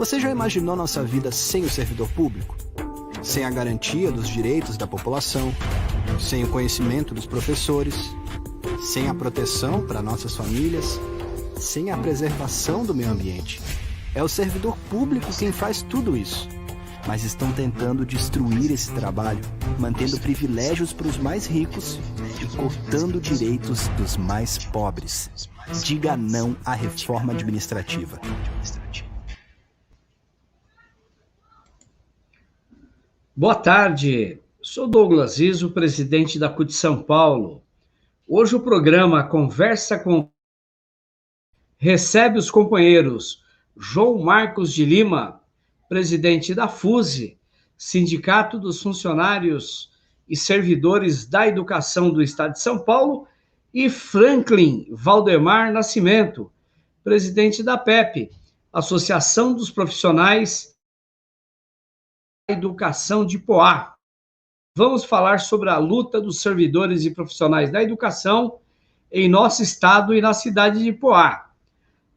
Você já imaginou nossa vida sem o servidor público? Sem a garantia dos direitos da população, sem o conhecimento dos professores, sem a proteção para nossas famílias, sem a preservação do meio ambiente. É o servidor público quem faz tudo isso. Mas estão tentando destruir esse trabalho, mantendo privilégios para os mais ricos e cortando direitos dos mais pobres. Diga não à reforma administrativa. Boa tarde, sou Douglas Izzo, presidente da CUT São Paulo. Hoje o programa Conversa com recebe os companheiros João Marcos de Lima, presidente da FUSE, Sindicato dos Funcionários e Servidores da Educação do Estado de São Paulo, e Franklin Valdemar Nascimento, presidente da PEP, Associação dos Profissionais da Educação de Poá. Vamos falar sobre a luta dos servidores e profissionais da educação em nosso estado e na cidade de Poá.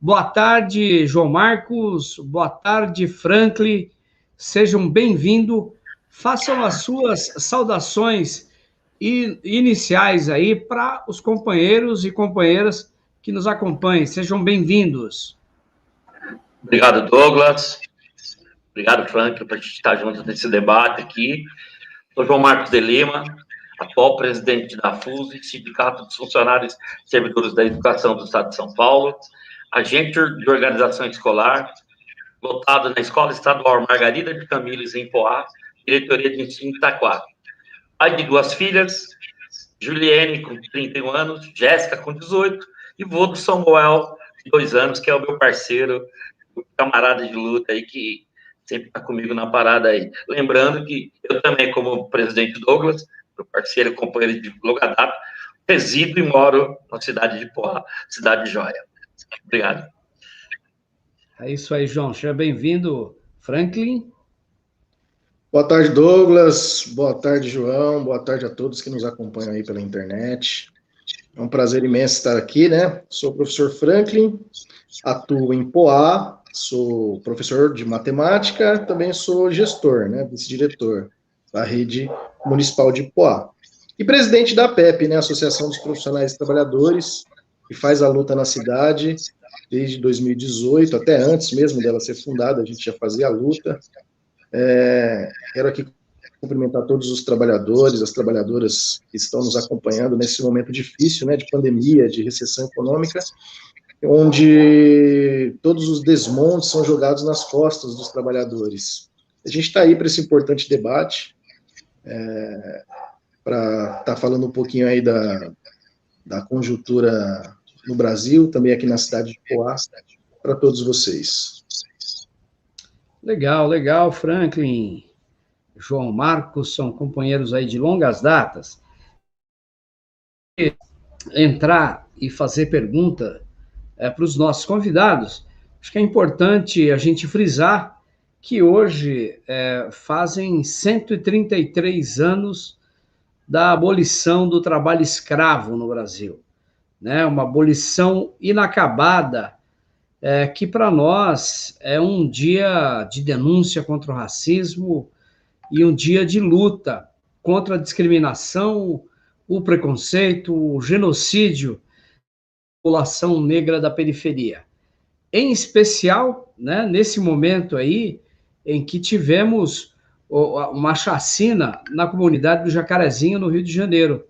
Boa tarde, João Marcos. Boa tarde, Franklin. Sejam bem-vindos. Façam as suas saudações iniciais aí para os companheiros e companheiras que nos acompanhem. Sejam bem-vindos. Obrigado, Douglas. Obrigado, Franklin, por a gente estar junto nesse debate aqui. Sou João Marcos de Lima, atual presidente da FUSE, Sindicato dos Funcionários e Servidores da Educação do Estado de São Paulo, agente de organização escolar, lotado na Escola Estadual Margarida de Camilo, em Poá, diretoria de ensino de Itaquá. Pai de 2 filhas, Juliane, com 31 anos, Jéssica, com 18, e vô do Samuel, de 2 anos, que é o meu parceiro, o camarada de luta aí, que sempre está comigo na parada aí. Lembrando que eu também, como presidente Douglas, meu parceiro e companheiro de longa data, resido e moro na cidade de Poá, cidade de Joia. Obrigado. É isso aí, João. Seja bem-vindo, Franklin. Boa tarde, Douglas. Boa tarde, João. Boa tarde a todos que nos acompanham aí pela internet. É um prazer imenso estar aqui, né? Sou o professor Franklin, atuo em Poá, sou professor de matemática, também sou gestor, né? Vice-diretor da rede municipal de Poá. E presidente da PEP, né? Associação dos Profissionais e Trabalhadores, que faz a luta na cidade desde 2018, até antes mesmo dela ser fundada, a gente já fazia a luta. Quero aqui cumprimentar todos os trabalhadores, as trabalhadoras que estão nos acompanhando nesse momento difícil, né, de pandemia, de recessão econômica, onde todos os desmontes são jogados nas costas dos trabalhadores. A gente está aí para esse importante debate, para estar falando um pouquinho aí da conjuntura no Brasil, também aqui na cidade de Poá, para todos vocês. Legal, legal, Franklin. João Marcos são companheiros aí de longas datas. Entrar e fazer pergunta para os nossos convidados, acho que é importante a gente frisar que hoje fazem 133 anos da abolição do trabalho escravo no Brasil, né? Uma abolição inacabada, que para nós é um dia de denúncia contra o racismo e um dia de luta contra a discriminação, o preconceito, o genocídio da população negra da periferia. Em especial, né, nesse momento aí em que tivemos uma chacina na comunidade do Jacarezinho, no Rio de Janeiro.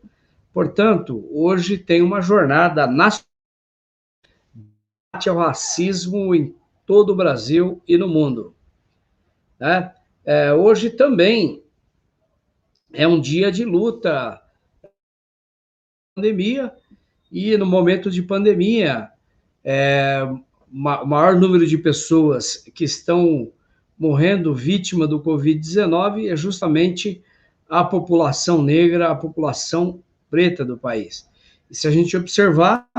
Portanto, hoje tem uma jornada nacional ao racismo em todo o Brasil e no mundo, né? Hoje também é um dia de luta pandemia, e no momento de pandemia, o maior número de pessoas que estão morrendo vítima do Covid-19 é justamente a população negra, a população preta do país. E se a gente observar,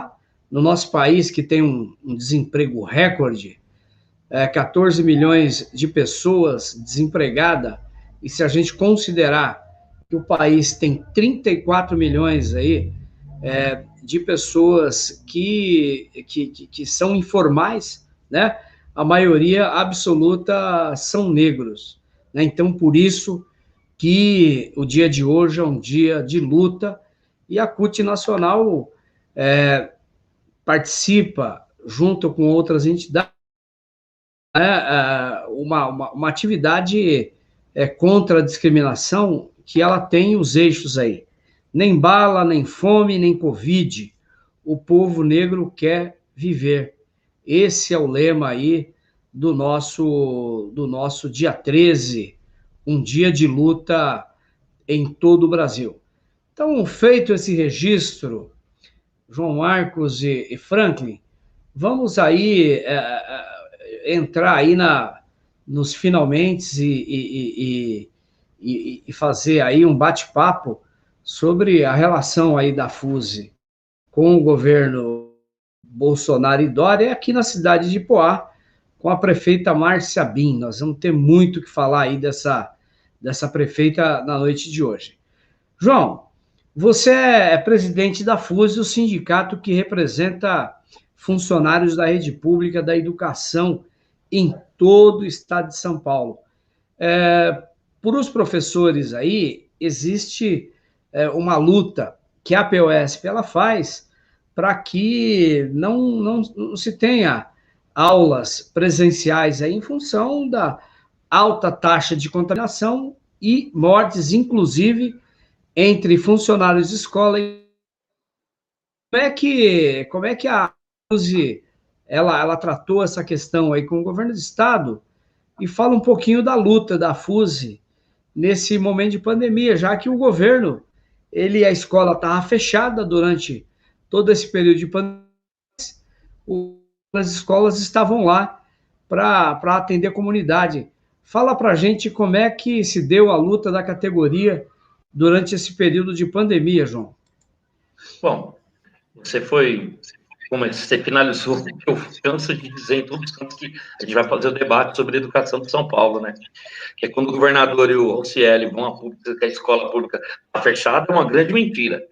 no nosso país, que tem um desemprego recorde, 14 milhões de pessoas desempregadas, e se a gente considerar que o país tem 34 milhões aí, de pessoas que são informais, né? a maioria absoluta são negros, né? Então, por isso que o dia de hoje é um dia de luta e a CUT Nacional participa, junto com outras entidades, uma atividade contra a discriminação que ela tem os eixos aí. Nem bala, nem fome, nem Covid. O povo negro quer viver. Esse é o lema aí do nosso dia 13, um dia de luta em todo o Brasil. Então, feito esse registro, João Marcos e Franklin, vamos aí entrar aí nos finalmente e fazer aí um bate-papo sobre a relação aí da FUSE com o governo Bolsonaro e Dória aqui na cidade de Poá, com a prefeita Márcia Bin. Nós vamos ter muito que falar aí dessa prefeita na noite de hoje. João, você é presidente da FUSE, o sindicato que representa funcionários da rede pública da educação em todo o estado de São Paulo. Por os professores aí, existe uma luta que a POSP ela faz para que não se tenha aulas presenciais aí, em função da alta taxa de contaminação e mortes, inclusive, entre funcionários de escola. Como é que a FUSE ela tratou essa questão aí com o governo do estado? E fala um pouquinho da luta da FUSE nesse momento de pandemia, já que o governo, a escola estava fechada durante todo esse período de pandemia, as escolas estavam lá para atender a comunidade. Fala para a gente como é que se deu a luta da categoria durante esse período de pandemia, João. Bom, você finalizou o que eu canso de dizer em todos os cantos, que a gente vai fazer o debate sobre a educação de São Paulo, né? Que é quando o governador e o OCL vão a pública, que a escola pública está fechada, é uma grande mentira.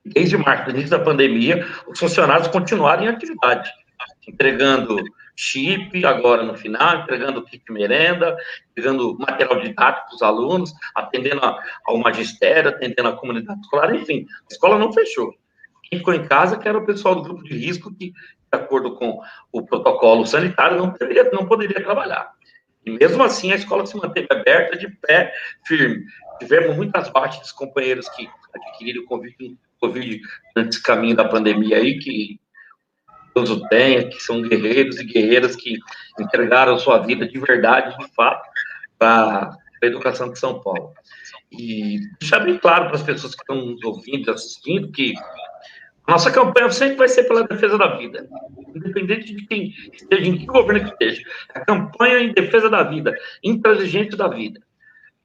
Desde março, do início da pandemia, os funcionários continuaram em atividade, entregando chip agora no final, entregando kit merenda, entregando material didático para os alunos, atendendo ao magistério, atendendo a comunidade escolar, enfim, a escola não fechou. Quem ficou em casa, que era o pessoal do grupo de risco, que, de acordo com o protocolo sanitário, não poderia trabalhar. E mesmo assim, a escola se manteve aberta, de pé, firme. Tivemos muitas baixas dos companheiros que adquiriram Covid durante esse caminho da pandemia aí, que Deus o tenha, que são guerreiros e guerreiras que entregaram sua vida de verdade, de fato, para a educação de São Paulo. E deixar bem claro para as pessoas que estão nos ouvindo e assistindo que a nossa campanha sempre vai ser pela defesa da vida, independente de quem esteja, em que governo que esteja. A campanha em defesa da vida, intransigente da vida.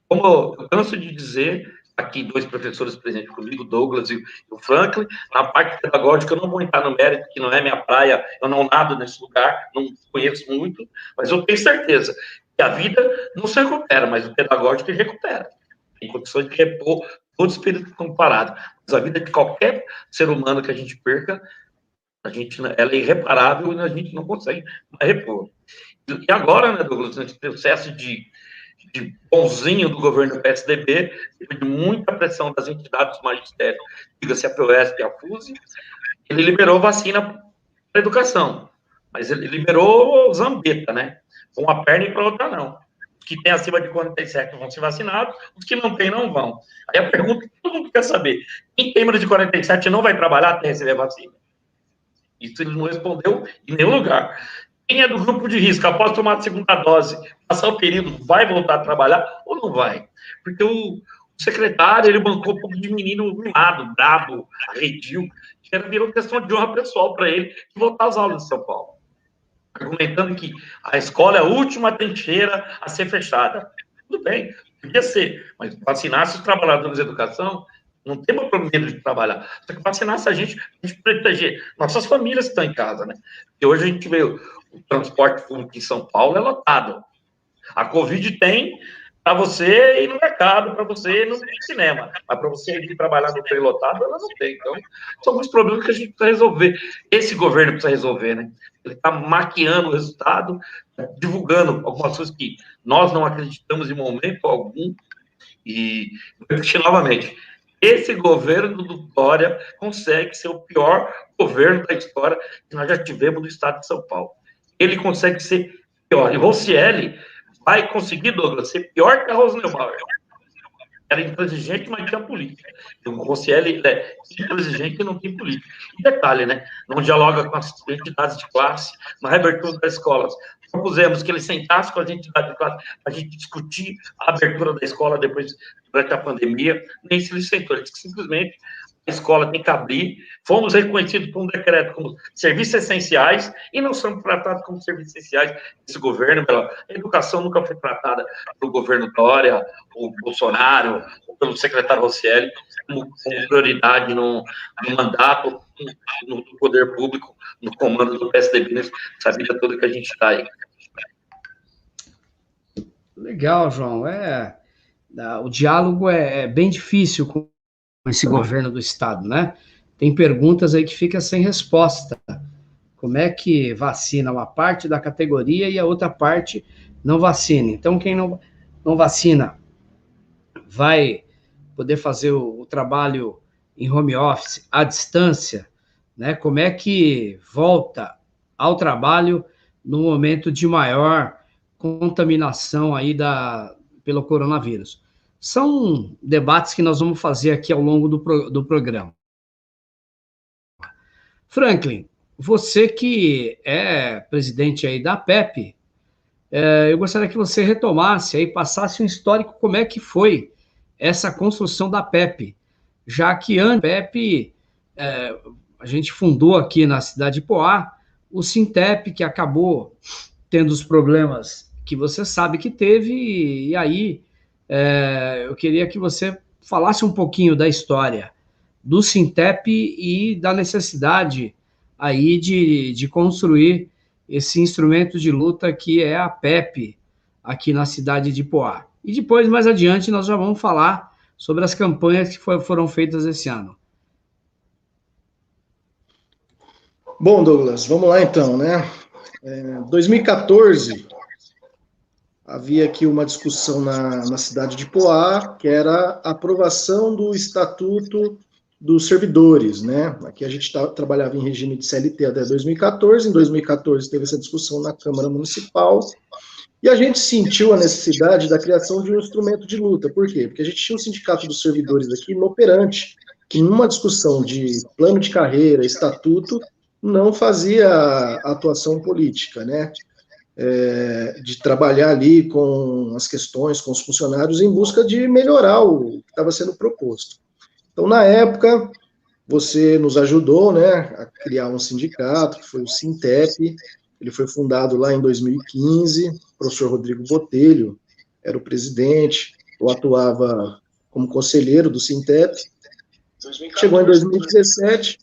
Como eu canso de dizer, aqui 2 professores presentes comigo, Douglas e o Franklin, na parte pedagógica eu não vou entrar no mérito, que não é minha praia, eu não nado nesse lugar, não conheço muito, mas eu tenho certeza que a vida não se recupera, mas o pedagógico recupera. Tem condições de repor todo o espírito comparado. Mas a vida de qualquer ser humano que a gente perca, ela é irreparável e a gente não consegue mais repor. E agora, né, Douglas, nesse processo de bonzinho do governo PSDB, de muita pressão das entidades do magistério, diga-se a POSP e a FUSE, ele liberou vacina para a educação, mas ele liberou Zambeta, né? Com uma perna e para outra não. Os que têm acima de 47 vão ser vacinados, os que não têm não vão. Aí a pergunta que todo mundo quer saber, quem tem menos de 47 não vai trabalhar até receber a vacina? Isso ele não respondeu em nenhum lugar. Quem é do grupo de risco, após tomar a segunda dose, passar o período, vai voltar a trabalhar ou não vai? Porque o secretário, ele bancou um pouco de menino mimado, brabo, arredio, que virou questão de honra pessoal para ele de voltar às aulas de São Paulo. Argumentando que a escola é a última trincheira a ser fechada. Tudo bem, podia ser, mas vacinasse os trabalhadores da educação, não tem problema de trabalhar. Só que vacinasse a gente proteger nossas famílias que estão em casa, né? E hoje a gente vê o transporte público em São Paulo é lotado. A Covid tem para você ir no mercado, para você ir no cinema, mas para você ir trabalhar no trem lotado, ela não tem. Então, são alguns problemas que a gente precisa resolver. Esse governo precisa resolver, né? Ele está maquiando o resultado, divulgando algumas coisas que nós não acreditamos em momento algum, e vou repetir novamente, esse governo do Dória consegue ser o pior governo da história que nós já tivemos no estado de São Paulo. Ele consegue ser pior. E Rocieli vai conseguir, Douglas, ser pior que a Rosa Neubauer. Era intransigente, mas tinha política. O Rocieli é intransigente e não tem política. E detalhe, né? Não dialoga com as entidades de classe, na reabertura das escolas. Propusemos que ele sentasse com as entidades de classe para a gente discutir a abertura da escola depois, durante a pandemia. Nem se ele sentou, ele disse que simplesmente a escola tem que abrir. Fomos reconhecidos por um decreto como serviços essenciais e não somos tratados como serviços essenciais desse governo. A educação nunca foi tratada pelo governo Dória, ou Bolsonaro, ou pelo secretário Rocieli, como prioridade no mandato, no poder público, no comando do PSDB, nessa vida toda que a gente está aí. Legal, João. O diálogo é bem difícil com esse governo do estado, né? Tem perguntas aí que ficam sem resposta. Como é que vacina uma parte da categoria e a outra parte não vacina? Então, quem não vacina vai poder fazer o trabalho em home office, à distância, né? Como é que volta ao trabalho no momento de maior contaminação aí pelo coronavírus? São debates que nós vamos fazer aqui ao longo do programa. Franklin, você que é presidente aí da PEP, eu gostaria que você retomasse aí, passasse um histórico como é que foi essa construção da PEP, já que antes da PEP, a gente fundou aqui na cidade de Poá o Sintep, que acabou tendo os problemas que você sabe que teve, e aí eu queria que você falasse um pouquinho da história do Sintep e da necessidade aí de construir esse instrumento de luta que é a PEP aqui na cidade de Poá. E depois, mais adiante, nós já vamos falar sobre as campanhas que foram feitas esse ano. Bom, Douglas, vamos lá então, né? 2014, havia aqui uma discussão na cidade de Poá, que era a aprovação do Estatuto dos Servidores, né? Aqui a gente trabalhava em regime de CLT até 2014, em 2014 teve essa discussão na Câmara Municipal, e a gente sentiu a necessidade da criação de um instrumento de luta. Por quê? Porque a gente tinha o Sindicato dos Servidores aqui inoperante, que numa discussão de plano de carreira, estatuto, não fazia atuação política, né? De trabalhar ali com as questões, com os funcionários, em busca de melhorar o que estava sendo proposto. Então, na época, você nos ajudou, né, a criar um sindicato, que foi o Sintep. Ele foi fundado lá em 2015, o professor Rodrigo Botelho era o presidente, eu atuava como conselheiro do Sintep. Chegou em 2017,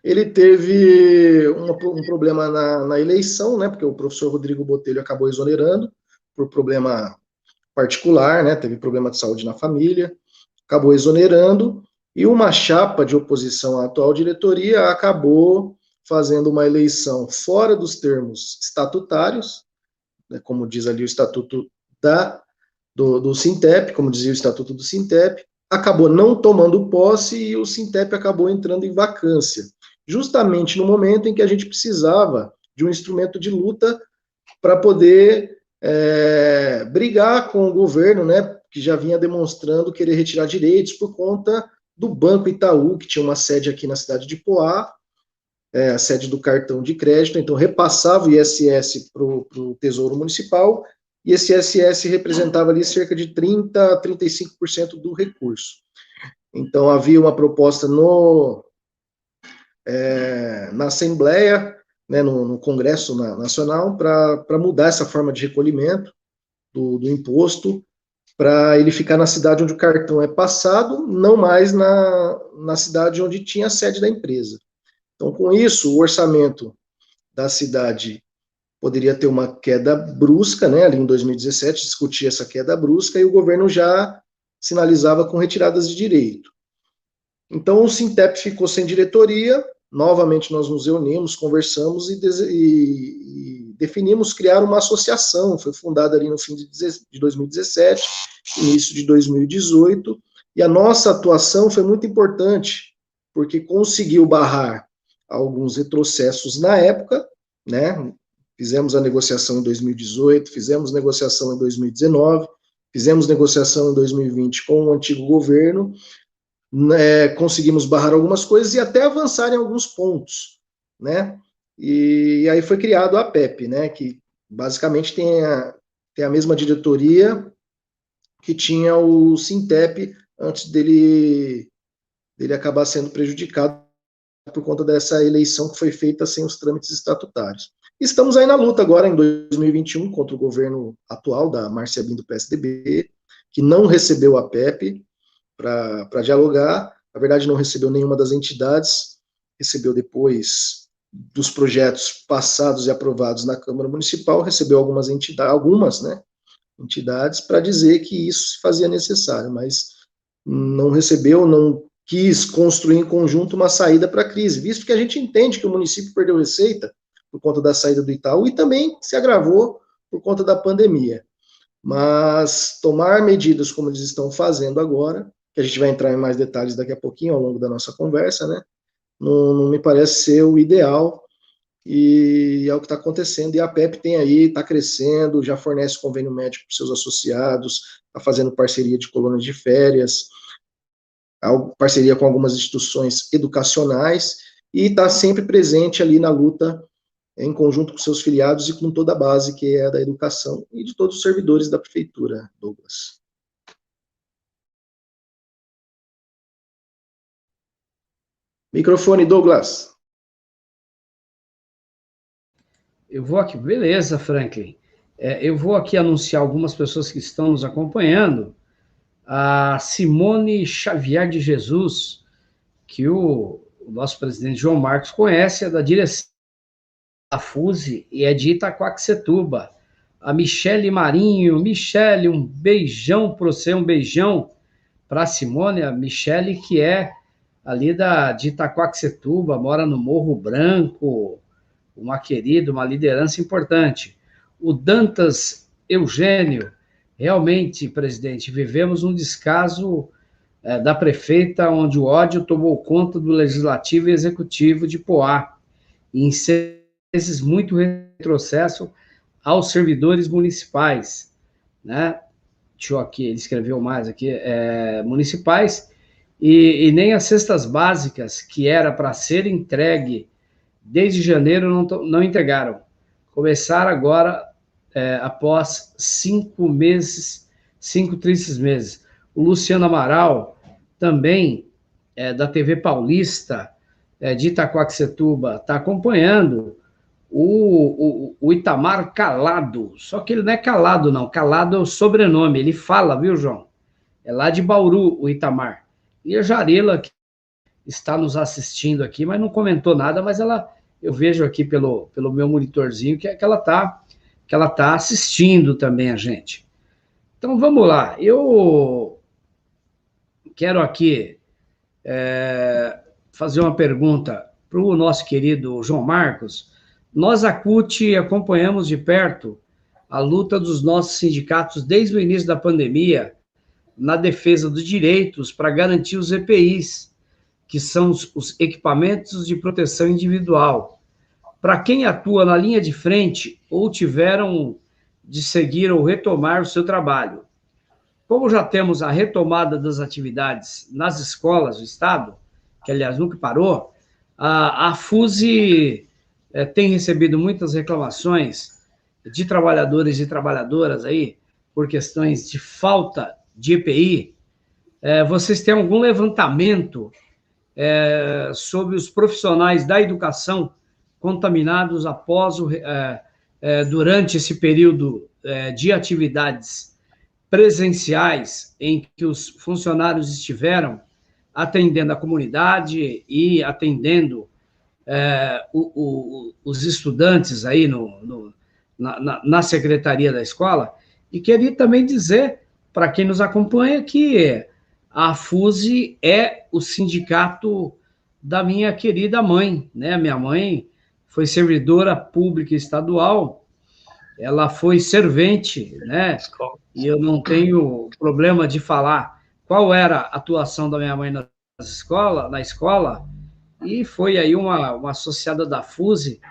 ele teve um problema na eleição, né, porque o professor Rodrigo Botelho acabou exonerando por problema particular, né, teve problema de saúde na família, acabou exonerando, e uma chapa de oposição à atual diretoria acabou fazendo uma eleição fora dos termos estatutários, né, como diz ali o estatuto do Sintep, como dizia o estatuto do Sintep, acabou não tomando posse e o Sintep acabou entrando em vacância, justamente no momento em que a gente precisava de um instrumento de luta para poder brigar com o governo, né, que já vinha demonstrando querer retirar direitos por conta do Banco Itaú, que tinha uma sede aqui na cidade de Poá, a sede do cartão de crédito, então repassava o ISS para o Tesouro Municipal, e esse ISS representava ali cerca de 30% a 35% do recurso. Então havia uma proposta na Assembleia, né, no Congresso Nacional, para mudar essa forma de recolhimento do imposto, para ele ficar na cidade onde o cartão é passado, não mais na cidade onde tinha a sede da empresa. Então, com isso, o orçamento da cidade poderia ter uma queda brusca, né? Ali em 2017 discutia essa queda brusca e o governo já sinalizava com retiradas de direito. Então o Sintep ficou sem diretoria, novamente nós nos reunimos, conversamos e definimos criar uma associação, foi fundada ali no fim de 2017, início de 2018, e a nossa atuação foi muito importante, porque conseguiu barrar alguns retrocessos na época, né? Fizemos a negociação em 2018, fizemos negociação em 2019, fizemos negociação em 2020 com o antigo governo, conseguimos barrar algumas coisas e até avançar em alguns pontos, né? E aí foi criado a APEP, né? Que basicamente tem a mesma diretoria que tinha o Sintep antes dele acabar sendo prejudicado por conta dessa eleição que foi feita sem os trâmites estatutários. Estamos aí na luta agora em 2021 contra o governo atual da Márcia Bin do PSDB, que não recebeu a APEP para dialogar, na verdade não recebeu nenhuma das entidades, recebeu depois dos projetos passados e aprovados na Câmara Municipal, recebeu algumas entidades para dizer que isso se fazia necessário, mas não recebeu, não quis construir em conjunto uma saída para a crise, visto que a gente entende que o município perdeu receita por conta da saída do Itaú e também se agravou por conta da pandemia. Mas tomar medidas como eles estão fazendo agora, que a gente vai entrar em mais detalhes daqui a pouquinho ao longo da nossa conversa, né? Não me parece ser o ideal e é o que está acontecendo. E a APEP tem aí, está crescendo, já fornece convênio médico para os seus associados, está fazendo parceria de colônias de férias, parceria com algumas instituições educacionais e está sempre presente ali na luta em conjunto com seus filiados e com toda a base que é da educação e de todos os servidores da prefeitura, Douglas. Microfone, Douglas. Eu vou aqui, beleza, Franklin. Eu vou aqui anunciar algumas pessoas que estão nos acompanhando. A Simone Xavier de Jesus, que o nosso presidente João Marcos conhece, é da direção da FUSE e é de Itaquaquecetuba. A Michele Marinho, Michele, um beijão para você, um beijão para a Simone, a Michele que é ali de Itaquaquecetuba, mora no Morro Branco, uma querida, uma liderança importante. O Dantas Eugênio, realmente, presidente, vivemos um descaso da prefeita, onde o ódio tomou conta do Legislativo e Executivo de Poá, e em vezes muito retrocesso aos servidores municipais, né? Deixa eu aqui, ele escreveu mais aqui, municipais, e nem as cestas básicas, que era para ser entregue desde janeiro, não entregaram. Começaram agora, após 5 tristes meses. O Luciano Amaral, também da TV Paulista, de Itaquaquecetuba, está acompanhando o Itamar Calado. Só que ele não é Calado, não. Calado é o sobrenome. Ele fala, viu, João? É lá de Bauru, o Itamar. E a Jarila, que está nos assistindo aqui, mas não comentou nada, mas eu vejo aqui pelo meu monitorzinho que ela tá assistindo também a gente. Então, vamos lá. Eu quero aqui fazer uma pergunta para o nosso querido João Marcos. Nós, a CUT, acompanhamos de perto a luta dos nossos sindicatos desde o início da pandemia na defesa dos direitos para garantir os EPIs, que são os equipamentos de proteção individual. Para quem atua na linha de frente ou tiveram de seguir ou retomar o seu trabalho. Como já temos a retomada das atividades nas escolas do Estado, que, aliás, nunca parou, a FUSE tem recebido muitas reclamações de trabalhadores e trabalhadoras aí por questões de falta de EPI. Vocês têm algum levantamento sobre os profissionais da educação contaminados durante esse período de atividades presenciais em que os funcionários estiveram atendendo a comunidade e atendendo os estudantes aí na secretaria da escola, e queria também dizer para quem nos acompanha que a FUSE é o sindicato da minha querida mãe, né? Minha mãe foi servidora pública estadual, ela foi servente, né? E eu não tenho problema de falar qual era a atuação da minha mãe na escola, e foi aí uma associada da FUSE,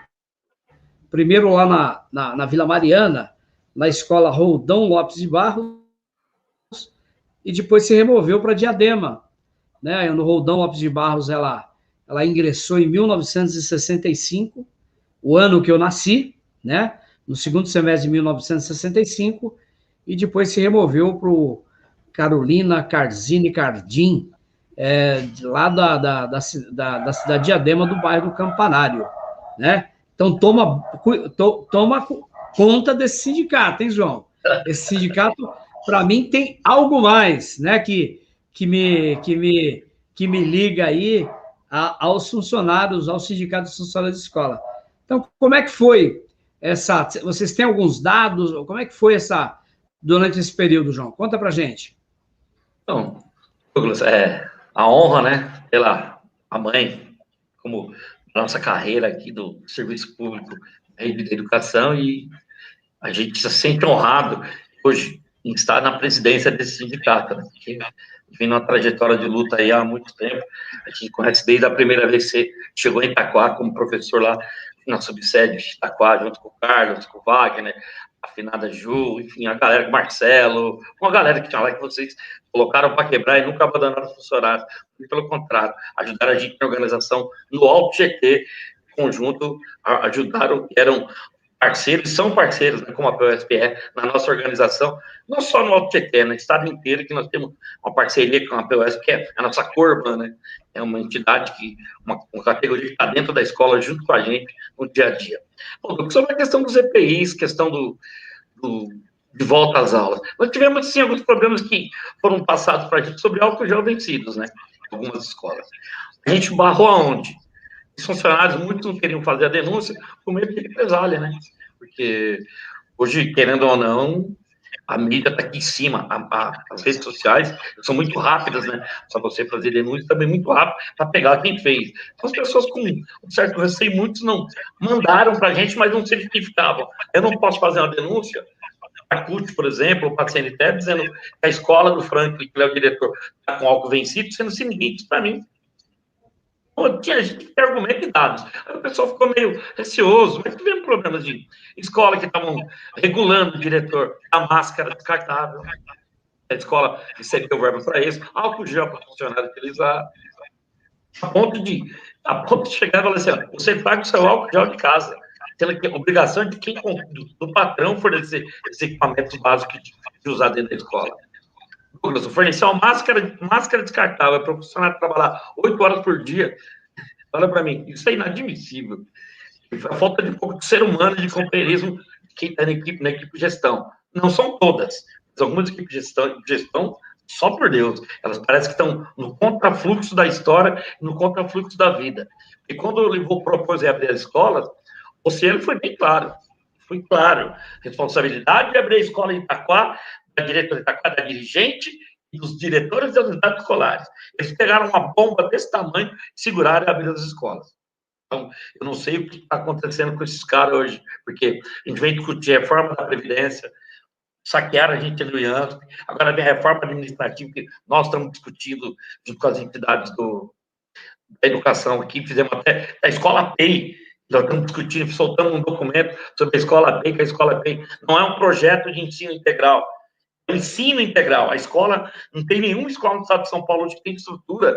primeiro lá na Vila Mariana, na escola Roldão Lopes de Barros, e depois se removeu para Diadema, né? No Roldão Lopes de Barros, ela ingressou em 1965, o ano que eu nasci, né? No segundo semestre de 1965, e depois se removeu para o Carolina Carzini Cardim, lá da cidade de Diadema, do bairro do Campanário, né? Então, toma conta desse sindicato, hein, João? Esse sindicato, para mim, tem algo mais, né, que me liga aí aos funcionários, ao sindicato dos funcionários de escola. Então, como é que foi essa... Vocês têm alguns dados? Como é que foi durante esse período, João? Conta pra gente. Então, Douglas, a honra, né, pela a mãe, como nossa carreira aqui do Serviço Público da Educação, e a gente se sente honrado hoje em estar na presidência desse sindicato, né? Porque vem numa trajetória de luta aí há muito tempo. A gente conhece desde a primeira vez que você chegou em Itaquá como professor lá na subsede de Itaquá, junto com o Carlos, com o Wagner, a finada Ju, enfim, a galera, o Marcelo, uma galera que tinha lá que vocês colocaram para quebrar e nunca abandonaram os funcionários. Pelo contrário, ajudaram a gente na organização no Alto GT, conjunto, ajudaram, eram parceiros, são parceiros, né, como a PUSPE, na nossa organização, não só no Alto GT, no estado inteiro, que nós temos uma parceria com a PUSPE, que é a nossa Corban, né, é uma entidade, uma categoria que está dentro da escola, junto com a gente, no dia a dia. Bom, sobre a questão dos EPIs, questão de volta às aulas, nós tivemos, sim, alguns problemas que foram passados para a gente sobre álcool gel vencidos, né, em algumas escolas. A gente barrou aonde? Os funcionários, muitos não queriam fazer a denúncia com medo de represália, né? Porque hoje, querendo ou não, a mídia está aqui em cima, as redes sociais são muito rápidas, né? Só você fazer denúncia também muito rápido para pegar quem fez. Então, as pessoas com um certo receio, muitos não mandaram para a gente, mas não se identificavam. Eu não posso fazer uma denúncia a CUT, por exemplo, para a CNTE, dizendo que a escola do Franklin, que é o diretor, está com álcool vencido, sendo assim, ninguém disse para mim. Tinha gente que tem argumento e dados. Aí o pessoal ficou meio receoso, mas tivemos problemas de escola que estavam regulando o diretor a máscara descartável. A escola recebeu verba para isso, álcool gel para funcionário utilizar. A ponto de chegar e falar assim: você paga o seu álcool gel de casa, tendo que a obrigação de quem do patrão fornecer esses equipamentos básicos de usar dentro da escola. Douglas, fornecer uma máscara descartável para o funcionário trabalhar 8 horas por dia, olha para mim, isso é inadmissível. A falta de um pouco de ser humano e de companheirismo de quem está na equipe de gestão. Não são todas, mas algumas equipes de gestão, só por Deus, elas parecem que estão no contrafluxo da história, no contrafluxo da vida. E quando eu propôs abrir as escolas, o Cielo foi bem claro. Foi claro. Responsabilidade de abrir a escola em Itaquá, da diretora de Itaquá, da dirigente e dos diretores das unidades escolares. Eles pegaram uma bomba desse tamanho e seguraram e abriram as escolas. Então, eu não sei o que está acontecendo com esses caras hoje, porque a gente vem discutir a reforma da Previdência, saquearam a gente no IANSP, agora vem a reforma administrativa que nós estamos discutindo junto com as entidades da educação aqui, fizemos até a Escola PEI, nós estamos discutindo, soltando um documento sobre a Escola PEI, que a Escola PEI não é um projeto de ensino integral, é um ensino integral. A escola, não tem nenhuma escola no estado de São Paulo hoje que tem estrutura.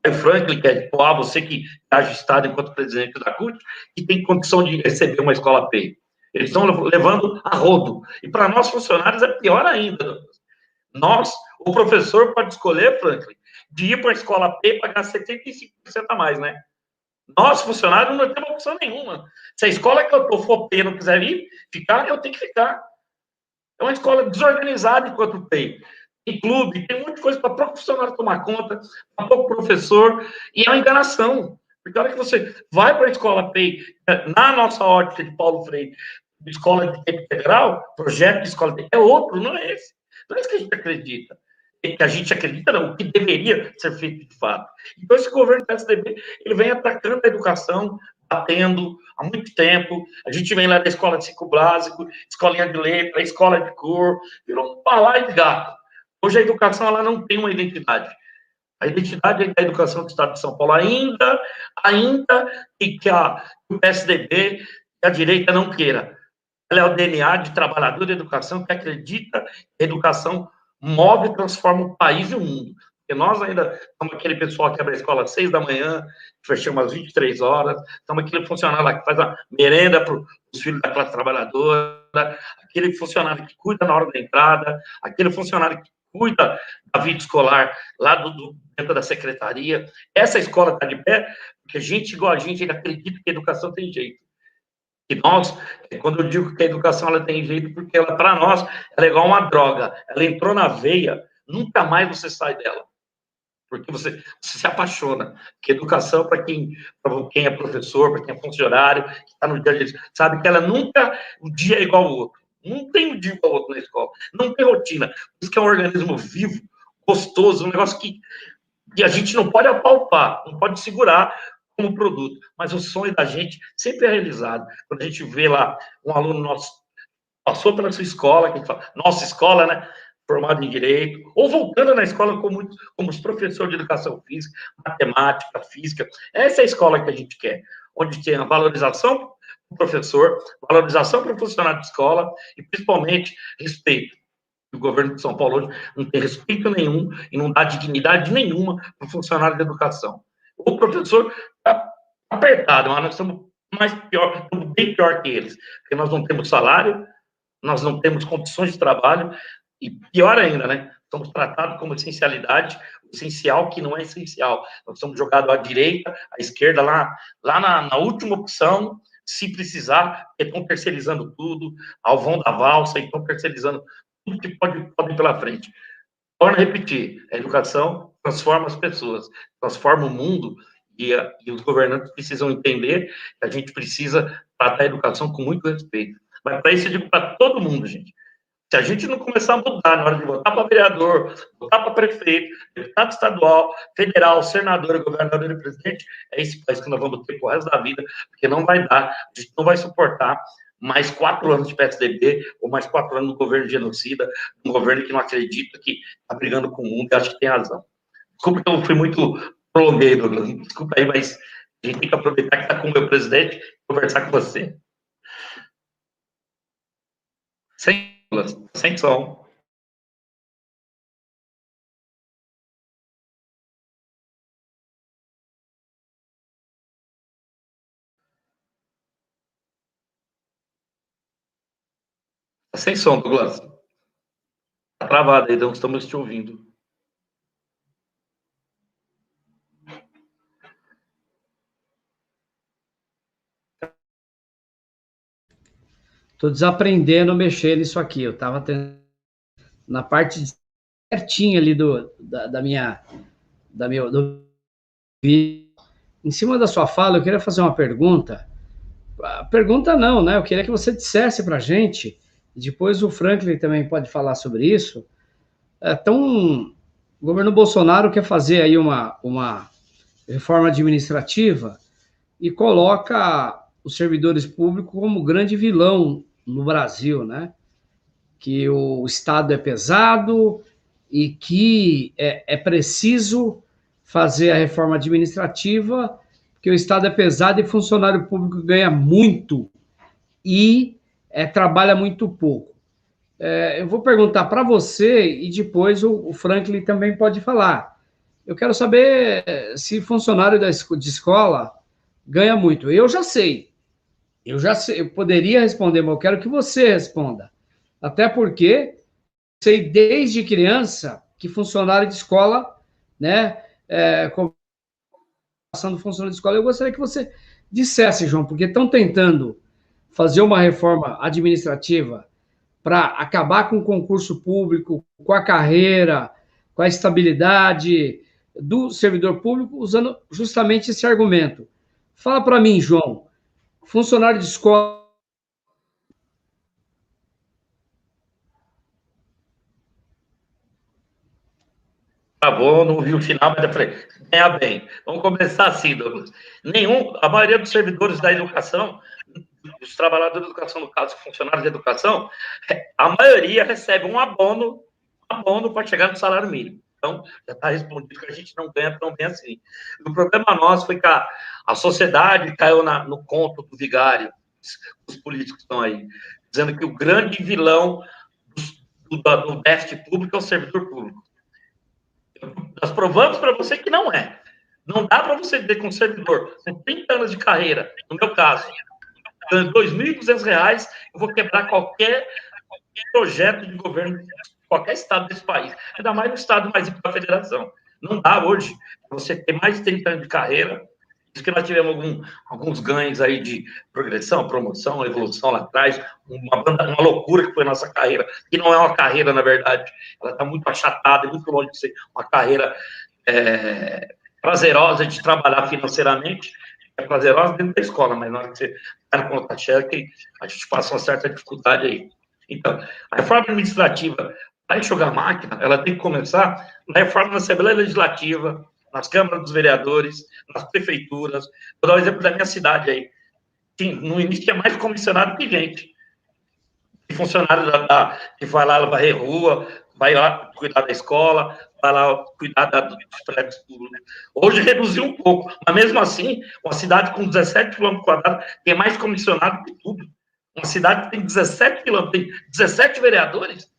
O Franklin, que é você que está ajustado enquanto presidente da CUT, que tem condição de receber uma escola PEI. Eles estão levando a rodo. E para nós funcionários é pior ainda. O professor pode escolher, Franklin, de ir para a escola PEI e pagar 75% a mais, né? Nós, funcionários, não temos opção nenhuma. Se a escola que eu estou for PEI não quiser ficar, eu tenho que ficar. É uma escola desorganizada enquanto PEI. Tem clube, tem muita coisa para pouco funcionário tomar conta, para pouco professor, e é uma enganação. Porque a hora que você vai para a escola PEI, na nossa ótica de Paulo Freire, de escola de tempo integral, projeto de escola de tempo, é outro, não é esse. Não é isso que a gente acredita. Que a gente acredita, não, o que deveria ser feito de fato. Então, esse governo do PSDB, ele vem atacando a educação, batendo há muito tempo. A gente vem lá da escola de ciclo básico, escolinha de letra, escola de cor, virou um balaio de gato. Hoje a educação ela não tem uma identidade. A identidade da educação do Estado de São Paulo ainda que o PSDB e a direita não queira. Ela é o DNA de trabalhador da educação que acredita que a educação move e transforma o país e o mundo. Porque nós ainda somos aquele pessoal que abre a escola às 6 da manhã, fechamos às 23 horas, somos aquele funcionário lá que faz a merenda para os filhos da classe trabalhadora, aquele funcionário que cuida na hora da entrada, aquele funcionário que cuida da vida escolar lá dentro da secretaria. Essa escola está de pé porque gente igual a gente ainda acredita que a educação tem jeito. E nós, quando eu digo que a educação ela tem jeito, porque ela, para nós, ela é igual uma droga. Ela entrou na veia, nunca mais você sai dela. Porque você se apaixona. Porque educação, para quem é professor, para quem é funcionário, que está no dia a dia, sabe que ela nunca, o dia é igual ao outro. Não tem um dia igual ao outro na escola. Não tem rotina. Por isso que é um organismo vivo, gostoso, um negócio que a gente não pode apalpar, não pode segurar como produto, mas o sonho da gente sempre é realizado. Quando a gente vê lá um aluno nosso passou pela sua escola, que a gente fala, nossa escola, né, formado em Direito, ou voltando na escola como os professores de Educação Física, Matemática, Física, essa é a escola que a gente quer, onde tem a valorização para o professor, valorização para o funcionário de escola e, principalmente, respeito. O governo de São Paulo hoje não tem respeito nenhum e não dá dignidade nenhuma para o funcionário de educação. O professor está apertado, mas nós estamos bem pior que eles, porque nós não temos salário, nós não temos condições de trabalho, e pior ainda, né? Somos tratados como essencialidade, essencial que não é essencial. Nós somos jogados à direita, à esquerda, lá na última opção, se precisar, porque estão terceirizando tudo, ao vão da valsa, e estão terceirizando tudo que pode ir pela frente. Torno a repetir, a educação transforma as pessoas, transforma o mundo, e os governantes precisam entender que a gente precisa tratar a educação com muito respeito. Mas para isso eu digo para todo mundo, gente. Se a gente não começar a mudar na hora de votar para vereador, votar para prefeito, deputado estadual, federal, senador, governador e presidente, é esse país que nós vamos ter pro resto da vida, porque não vai dar, a gente não vai suportar mais 4 anos de PSDB, ou mais 4 anos no governo genocida, um governo que não acredita, que está brigando com o mundo, e acho que tem razão. Desculpa que eu fui muito prolonguei, Douglas, desculpa aí, mas a gente tem que aproveitar que está com o meu presidente e conversar com você. Sem som. Sem som, Douglas. Está travado aí, não estamos te ouvindo. Estou desaprendendo a mexer nisso aqui. Eu estava na parte certinha ali da minha em cima da sua fala, eu queria fazer uma pergunta. Pergunta não, né? Eu queria que você dissesse para a gente, e depois o Franklin também pode falar sobre isso. Então, o governo Bolsonaro quer fazer aí uma reforma administrativa e coloca os servidores públicos como grande vilão no Brasil, né? Que o Estado é pesado e que é preciso fazer a reforma administrativa, porque o Estado é pesado e funcionário público ganha muito e trabalha muito pouco. Eu vou perguntar para você e depois o Franklin também pode falar. Eu quero saber se funcionário de escola ganha muito. Eu já sei, eu poderia responder, mas eu quero que você responda. Até porque sei desde criança que funcionário de escola, né, passando funcionário de escola, eu gostaria que você dissesse, João, porque estão tentando fazer uma reforma administrativa para acabar com o concurso público, com a carreira, com a estabilidade do servidor público, usando justamente esse argumento. Fala para mim, João, funcionário de escola travou, não vi o final, mas eu falei, ganha bem. Vamos começar assim, Douglas. A maioria dos servidores da educação, dos trabalhadores da educação, no caso, funcionários da educação, a maioria recebe um abono para chegar no salário mínimo. Então, já está respondido que a gente não ganha tão bem assim. O problema nosso foi que a sociedade caiu no conto do vigário, os políticos estão aí, dizendo que o grande vilão do déficit público é o servidor público. Nós provamos para você que não é. Não dá para você ver com um servidor com 30 anos de carreira, no meu caso, ganhando R$ 2.200, eu vou quebrar qualquer projeto de governo, qualquer estado desse país, ainda mais no estado mais rico da federação. Não dá hoje você ter mais de 30 anos de carreira. Isso que nós tivemos alguns ganhos aí de progressão, promoção, evolução lá atrás, uma loucura que foi a nossa carreira, que não é uma carreira, na verdade, ela está muito achatada, muito longe de ser uma carreira prazerosa de trabalhar financeiramente. É prazerosa dentro da escola, mas na hora que você está no conta-cheque, a gente passa uma certa dificuldade aí. Então, a reforma administrativa, para enxugar a máquina, ela tem que começar na reforma da Assembleia Legislativa, nas câmaras dos vereadores, nas prefeituras. Vou dar um exemplo da minha cidade aí. Sim, no início tinha mais comissionado que gente. Funcionário que vai lá varrer rua, vai lá cuidar da escola, vai lá cuidar dos prédios públicos. Hoje reduziu um pouco, mas mesmo assim, uma cidade com 17 km² tem mais comissionado que tudo. Uma cidade que tem 17 quilômetros, tem 17 vereadores.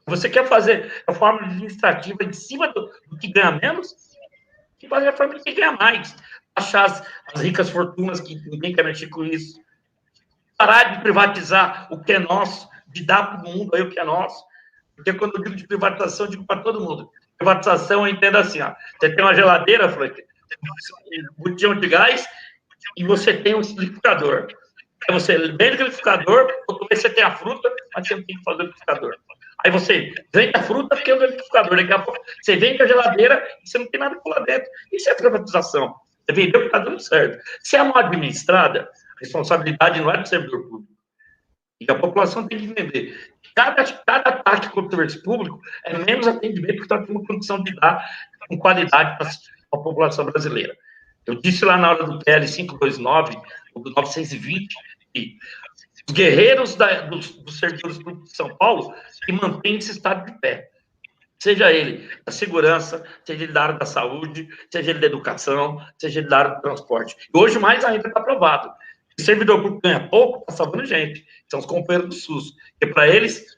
Você quer fazer a reforma administrativa em cima do que ganha menos? Que fazer a reforma do que ganha mais. Achar as ricas fortunas, que ninguém quer mexer com isso. Parar de privatizar o que é nosso, de dar para o mundo aí o que é nosso. Porque quando eu digo de privatização, eu digo para todo mundo. Privatização, eu entendo assim, ó. Você tem uma geladeira, Frank, um botijão de gás, e você tem um liquidificador. Aí você vende o liquidificador, porque você tem a fruta, mas você não tem que fazer o liquidificador. Aí você vende a fruta, porque é o liquidificador. Daqui a pouco você vende a geladeira e você não tem nada por lá dentro. Isso é privatização. Você vendeu o que está dando certo. Se é mal administrada, a responsabilidade não é do servidor público. E a população tem que entender. Cada ataque contra o serviço público é menos atendimento que está tendo uma condição de dar com qualidade para a população brasileira. Eu disse lá na hora do PL 529, do 920, que os guerreiros dos servidores públicos de São Paulo que mantêm esse estado de pé. Seja ele da segurança, seja ele da área da saúde, seja ele da educação, seja ele da área do transporte. E hoje, mais ainda, está aprovado. O servidor público ganha pouco, está salvando gente. São os companheiros do SUS. Porque, para eles,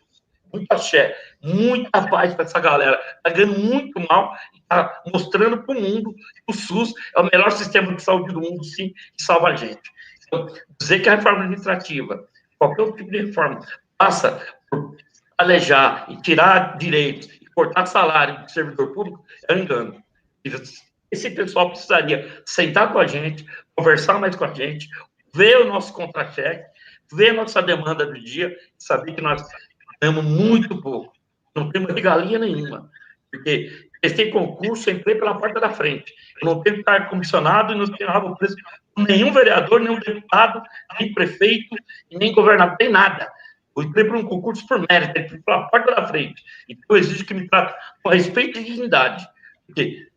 muito axé, muita paz para essa galera. Está ganhando muito mal e está mostrando para o mundo que o SUS é o melhor sistema de saúde do mundo, sim, que salva a gente. Então, dizer que a reforma administrativa, qualquer outro tipo de reforma, passa por alejar e tirar direitos e cortar salário do servidor público, é um engano. Esse pessoal precisaria sentar com a gente, conversar mais com a gente, ver o nosso contra-cheque, ver a nossa demanda do dia, saber que nós ganhamos muito pouco. Não temos regalia nenhuma. Porque prestei concurso, entrei pela porta da frente. Eu não tenho cargo comissionado e não tenho rabo preso com nenhum vereador, nenhum deputado, nem prefeito, nem governador, nem nada. Eu entrei por um concurso por mérito, entrei pela porta da frente. Então, eu exijo que me trate com respeito e dignidade. Porque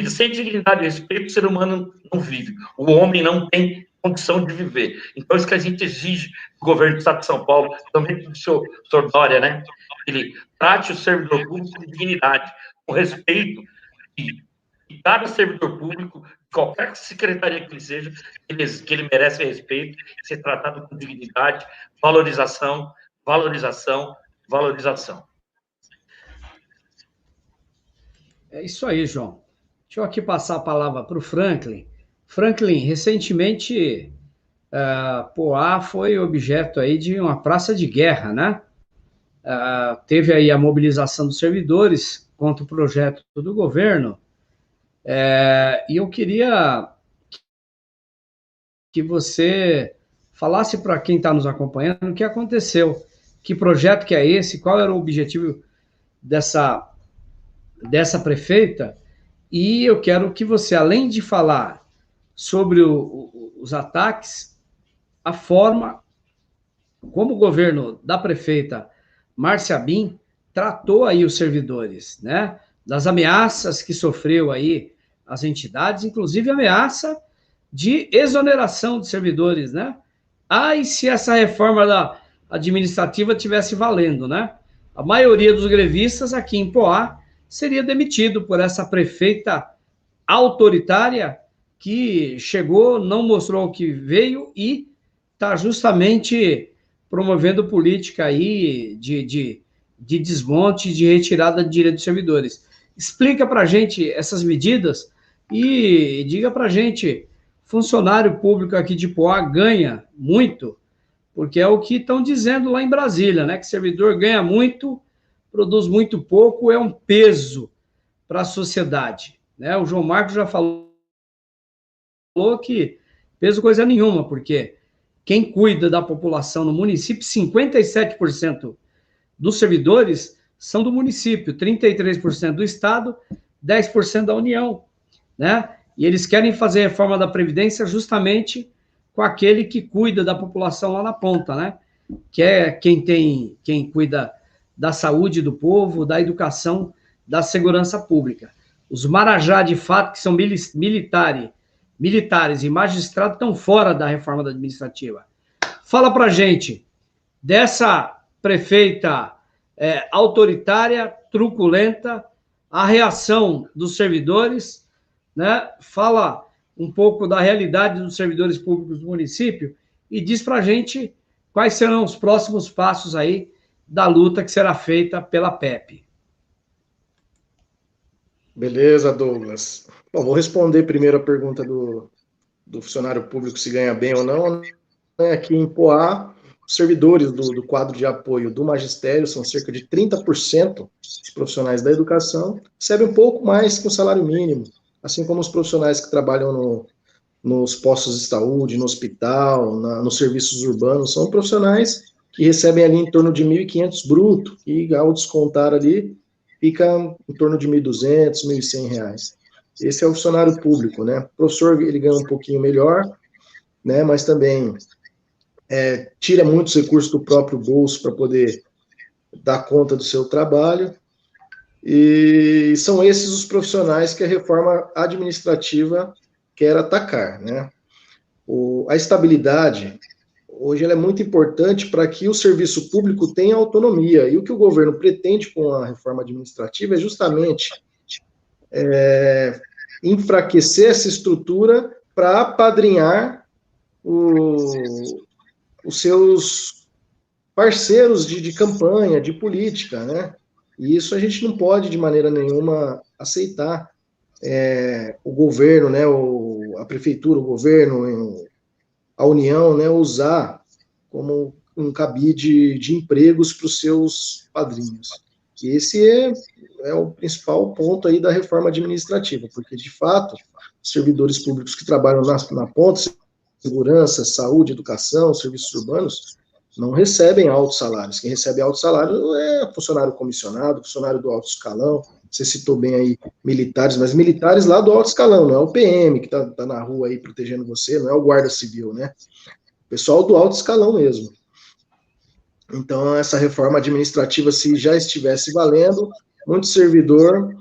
sem dignidade e respeito, o ser humano não vive. O homem não tem condição de viver. Então, isso que a gente exige do governo do Estado de São Paulo, também do senhor Dória, né? Ele trate o servidor público com dignidade, com respeito, e cada servidor público, qualquer secretaria que ele seja, que ele merece respeito, ser tratado com dignidade, valorização, valorização, valorização. É isso aí, João. Deixa eu aqui passar a palavra para o Franklin. Franklin, recentemente, Poá foi objeto aí de uma praça de guerra, né? Teve aí a mobilização dos servidores contra o projeto do governo, e eu queria que você falasse para quem está nos acompanhando o que aconteceu, que projeto que é esse, qual era o objetivo dessa prefeita, e eu quero que você, além de falar sobre os ataques, a forma como o governo da prefeita Márcia Abim tratou aí os servidores, né? das ameaças que sofreu aí as entidades, inclusive ameaça de exoneração de servidores, né? E se essa reforma administrativa tivesse valendo, né? A maioria dos grevistas aqui em Poá seria demitido por essa prefeita autoritária que chegou, não mostrou o que veio e está justamente promovendo política aí de desmonte, de retirada de direitos dos servidores. Explica para a gente essas medidas e diga para a gente, funcionário público aqui de Poá ganha muito, porque é o que estão dizendo lá em Brasília, né? Que servidor ganha muito, produz muito pouco, é um peso para a sociedade, né? O João Marcos já falou que peso coisa nenhuma, porque quem cuida da população no município, 57% dos servidores são do município, 33% do Estado, 10% da União, né? E eles querem fazer a reforma da Previdência justamente com aquele que cuida da população lá na ponta, né? Que é quem cuida da saúde do povo, da educação, da segurança pública. Os marajá, de fato, que são militares e magistrados, estão fora da reforma administrativa. Fala pra gente dessa prefeita autoritária, truculenta, a reação dos servidores, né? Fala um pouco da realidade dos servidores públicos do município e diz para a gente quais serão os próximos passos aí da luta que será feita pela PEP. Beleza, Douglas. Bom, vou responder primeiro a pergunta do funcionário público se ganha bem ou não. Aqui em Poá, os servidores do quadro de apoio do magistério, são cerca de 30% dos profissionais da educação, recebem um pouco mais que o salário mínimo, assim como os profissionais que trabalham nos postos de saúde, no hospital, nos serviços urbanos, são profissionais que recebem ali em torno de R$ 1.500 bruto, e ao descontar ali, fica em torno de R$ 1.200, R$ 1.100. Esse é o funcionário público, né? O professor, ele ganha um pouquinho melhor, né? Mas também tira muitos recursos do próprio bolso para poder dar conta do seu trabalho. E são esses os profissionais que a reforma administrativa quer atacar, né? A estabilidade, hoje, ela é muito importante para que o serviço público tenha autonomia, e o que o governo pretende com a reforma administrativa é justamente enfraquecer essa estrutura para apadrinhar os seus parceiros de campanha, de política, né? E isso a gente não pode, de maneira nenhuma, aceitar. O governo, né, a prefeitura, o governo, a União, né, usar como um cabide de empregos para os seus padrinhos. E esse é o principal ponto aí da reforma administrativa, porque, de fato, os servidores públicos que trabalham na ponta, segurança, saúde, educação, serviços urbanos, não recebem altos salários. Quem recebe alto salário é funcionário comissionado, funcionário do alto escalão. Você citou bem aí militares, mas militares lá do alto escalão, não é o PM que está na rua aí protegendo você, não é o guarda civil, né? O pessoal do alto escalão mesmo. Então, essa reforma administrativa, se já estivesse valendo, muito servidor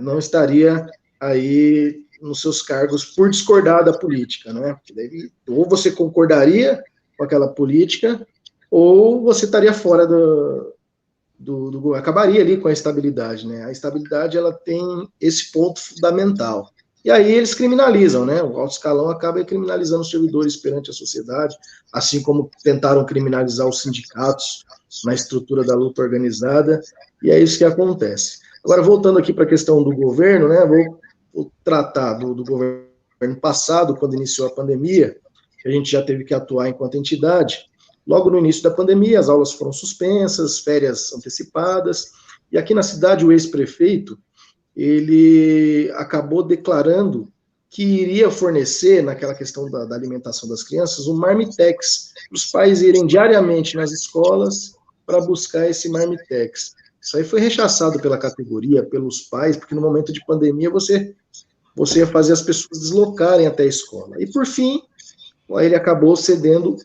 não estaria aí nos seus cargos por discordar da política, né? Ou você concordaria com aquela política, ou você estaria fora acabaria ali com a estabilidade, né? A estabilidade, ela tem esse ponto fundamental. E aí eles criminalizam, né? O alto escalão acaba criminalizando os servidores perante a sociedade, assim como tentaram criminalizar os sindicatos na estrutura da luta organizada, e é isso que acontece. Agora, voltando aqui para a questão do governo, né? Vou tratar do governo passado, quando iniciou a pandemia, que a gente já teve que atuar enquanto entidade. Logo no início da pandemia, as aulas foram suspensas, férias antecipadas, e aqui na cidade o ex-prefeito, ele acabou declarando que iria fornecer, naquela questão da alimentação das crianças, um marmitex, para os pais irem diariamente nas escolas para buscar esse marmitex. Isso aí foi rechaçado pela categoria, pelos pais, porque no momento de pandemia você ia fazer as pessoas deslocarem até a escola. E por fim, ele acabou cedendo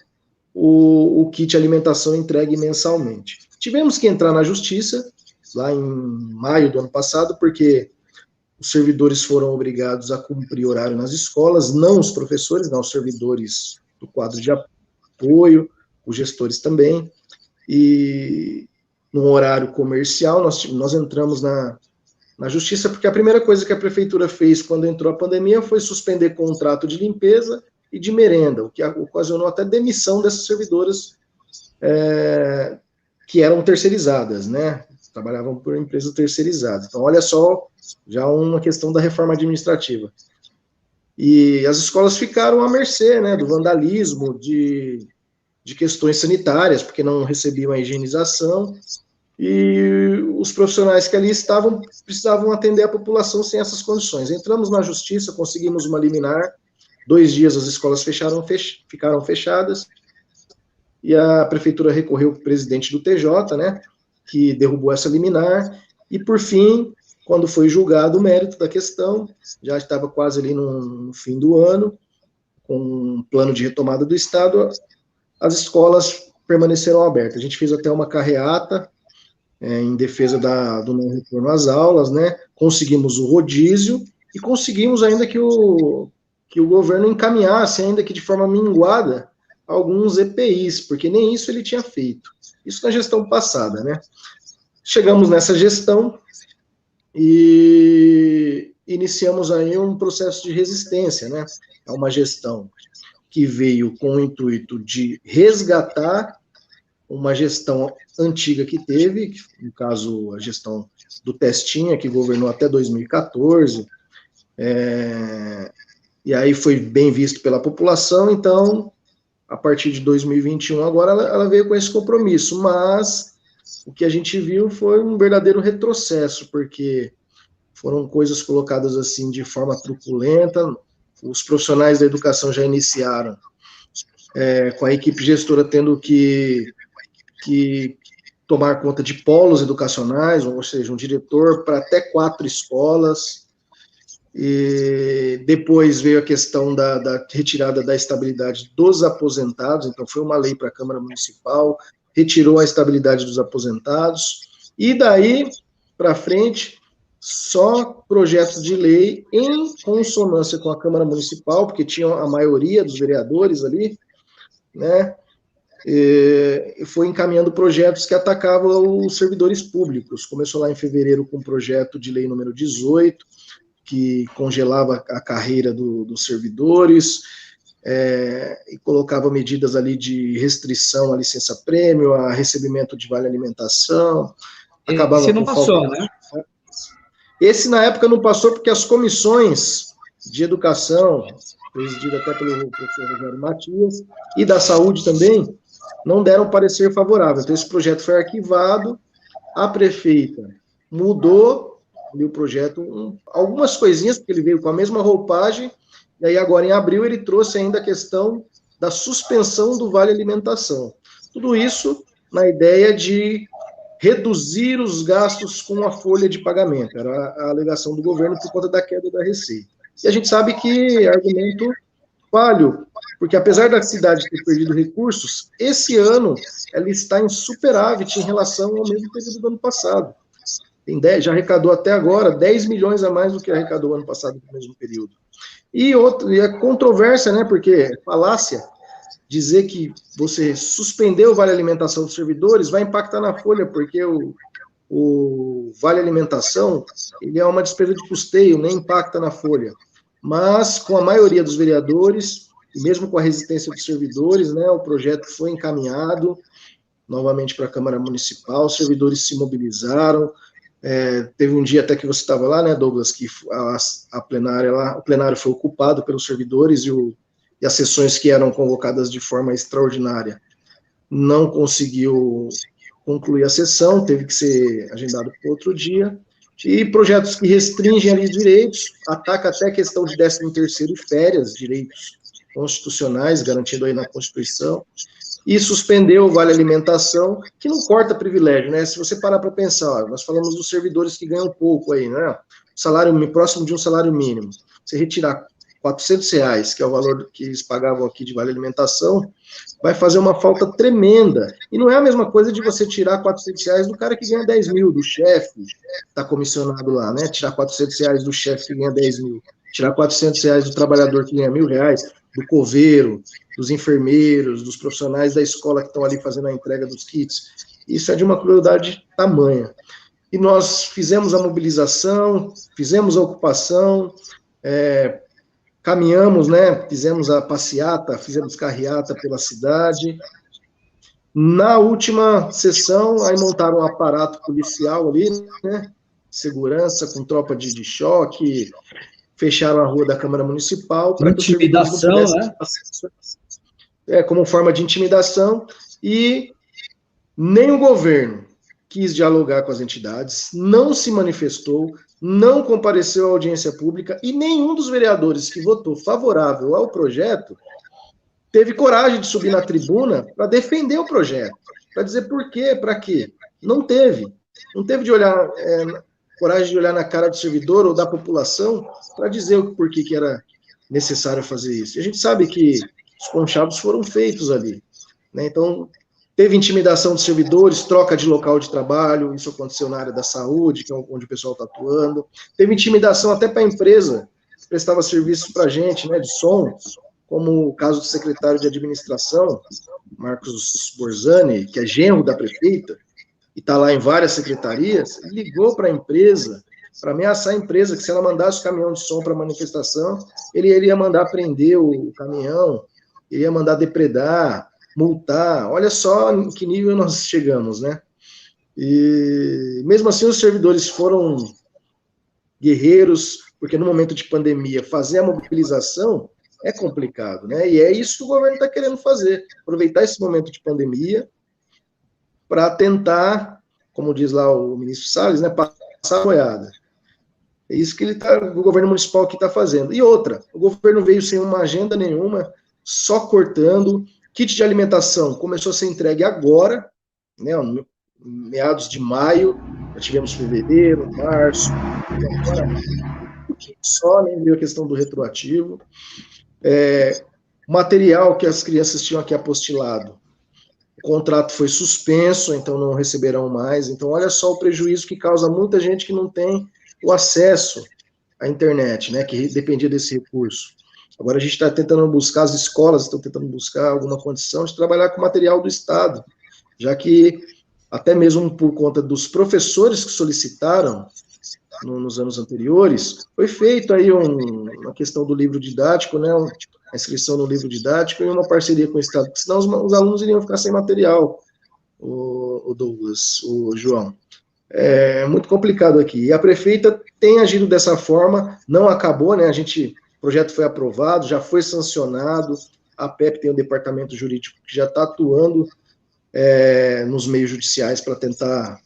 o kit alimentação entregue mensalmente. Tivemos que entrar na justiça, lá em maio do ano passado, porque os servidores foram obrigados a cumprir horário nas escolas, não os professores, não os servidores do quadro de apoio, os gestores também, e num horário comercial, nós entramos na justiça, porque a primeira coisa que a prefeitura fez quando entrou a pandemia foi suspender contrato de limpeza e de merenda, o que ocasionou até demissão dessas servidoras que eram terceirizadas, né? Trabalhavam por empresas terceirizadas. Então, olha só, já uma questão da reforma administrativa. E as escolas ficaram à mercê, né, do vandalismo, de questões sanitárias, porque não recebiam a higienização, e os profissionais que ali estavam precisavam atender a população sem essas condições. Entramos na justiça, conseguimos uma liminar, 2 dias as escolas ficaram fechadas, e a prefeitura recorreu para o presidente do TJ, né, que derrubou essa liminar, e por fim, quando foi julgado o mérito da questão, já estava quase ali no fim do ano, com um plano de retomada do Estado, as escolas permaneceram abertas. A gente fez até uma carreata em defesa do não retorno às aulas, né? Conseguimos o rodízio e conseguimos ainda que o governo encaminhasse, ainda que de forma minguada, alguns EPIs, porque nem isso ele tinha feito. Isso na gestão passada, né? Chegamos nessa gestão e iniciamos aí um processo de resistência, né? É uma gestão que veio com o intuito de resgatar uma gestão antiga que teve, no caso, a gestão do Testinha, que governou até 2014, e aí foi bem visto pela população, então, a partir de 2021, agora ela veio com esse compromisso, mas o que a gente viu foi um verdadeiro retrocesso, porque foram coisas colocadas assim de forma truculenta, os profissionais da educação já iniciaram com a equipe gestora tendo que tomar conta de polos educacionais, ou seja, um diretor para até 4 escolas, e depois veio a questão da retirada da estabilidade dos aposentados, então foi uma lei para a Câmara Municipal, retirou a estabilidade dos aposentados, e daí para frente, só projetos de lei em consonância com a Câmara Municipal, porque tinham a maioria dos vereadores ali, né, e foi encaminhando projetos que atacavam os servidores públicos. Começou lá em fevereiro com o projeto de lei número 18, que congelava a carreira dos servidores, e colocava medidas ali de restrição à licença-prêmio, a recebimento de vale-alimentação. Esse não passou, né? Esse, na época, não passou porque as comissões de educação, presidida até pelo professor Rogério Matias, e da saúde também, não deram parecer favorável. Então, esse projeto foi arquivado, a prefeita mudou o projeto, algumas coisinhas, porque ele veio com a mesma roupagem, e aí agora em abril ele trouxe ainda a questão da suspensão do Vale Alimentação. Tudo isso na ideia de reduzir os gastos com a folha de pagamento, era a alegação do governo por conta da queda da receita. E a gente sabe que é argumento falho, porque apesar da cidade ter perdido recursos, esse ano ela está em superávit em relação ao mesmo período do ano passado. Já arrecadou até agora 10 milhões a mais do que arrecadou ano passado no mesmo período. E a controvérsia, né, porque é falácia, dizer que você suspender o Vale Alimentação dos servidores vai impactar na folha, porque o Vale Alimentação ele é uma despesa de custeio, nem impacta na folha. Mas, com a maioria dos vereadores, e mesmo com a resistência dos servidores, né, o projeto foi encaminhado novamente para a Câmara Municipal, os servidores se mobilizaram, teve um dia até que você estava lá, né, Douglas, que a plenária lá, o plenário foi ocupado pelos servidores e as sessões que eram convocadas de forma extraordinária não conseguiu concluir a sessão, teve que ser agendado para outro dia, e projetos que restringem ali direitos, ataca até a questão de 13º e férias, direitos constitucionais, garantido aí na Constituição, e suspendeu o Vale Alimentação, que não corta privilégio, né? Se você parar para pensar, nós falamos dos servidores que ganham pouco aí, né? Salário próximo de um salário mínimo. Você retirar R$400, que é o valor que eles pagavam aqui de vale alimentação, vai fazer uma falta tremenda. E não é a mesma coisa de você tirar R$400 do cara que ganha 10 mil, do chefe, está comissionado lá, né? Tirar R$400 do chefe que ganha 10 mil. Tirar R$400 do trabalhador que ganha R$1.000, do coveiro, dos enfermeiros, dos profissionais da escola que estão ali fazendo a entrega dos kits. Isso é de uma crueldade tamanha. E nós fizemos a mobilização, fizemos a ocupação, caminhamos, né? Fizemos a passeata, fizemos carreata pela cidade. Na última sessão, aí montaram um aparato policial ali, né? Segurança, com tropa de choque, fecharam a rua da Câmara Municipal para que os servidores não pudessem, como forma de intimidação, e nem o governo quis dialogar com as entidades, não se manifestou, não compareceu à audiência pública, e nenhum dos vereadores que votou favorável ao projeto teve coragem de subir na tribuna para defender o projeto, para dizer por quê, para quê. Não teve. Não teve de olhar, coragem de olhar na cara do servidor ou da população para dizer o porquê que era necessário fazer isso. E a gente sabe que os conchavos foram feitos ali, né? Então, teve intimidação dos servidores, troca de local de trabalho, isso aconteceu na área da saúde, que é onde o pessoal está atuando. Teve intimidação até para a empresa que prestava serviço para a gente, né, de som, como o caso do secretário de administração, Marcos Borzani, que é genro da prefeita, e está lá em várias secretarias, ligou para a empresa, para ameaçar a empresa, que se ela mandasse o caminhão de som para a manifestação, ele ia mandar prender o caminhão, ele ia mandar depredar, multar. Olha só em que nível nós chegamos, né? E mesmo assim os servidores foram guerreiros, porque no momento de pandemia fazer a mobilização é complicado, né? E é isso que o governo está querendo fazer, aproveitar esse momento de pandemia para tentar, como diz lá o ministro Salles, né, passar a boiada. É isso que o governo municipal aqui está fazendo. E outra, o governo veio sem uma agenda nenhuma, só cortando. Kit de alimentação começou a ser entregue agora, né, meados de maio, já tivemos fevereiro, março, agora, só, nem veio a questão do retroativo. Material que as crianças tinham aqui apostilado, o contrato foi suspenso, então não receberão mais. Então, olha só o prejuízo que causa muita gente que não tem o acesso à internet, né, que dependia desse recurso. Agora a gente está tentando buscar, as escolas estão tentando buscar alguma condição de trabalhar com material do Estado, já que, até mesmo por conta dos professores que solicitaram nos anos anteriores, foi feito aí uma questão do livro didático, né, a inscrição no livro didático e uma parceria com o Estado, porque senão os alunos iriam ficar sem material, o Douglas, o João. É muito complicado aqui. E a prefeita tem agido dessa forma, não acabou, né, o projeto foi aprovado, já foi sancionado, a PEP tem um departamento jurídico que já está atuando nos meios judiciais para tentar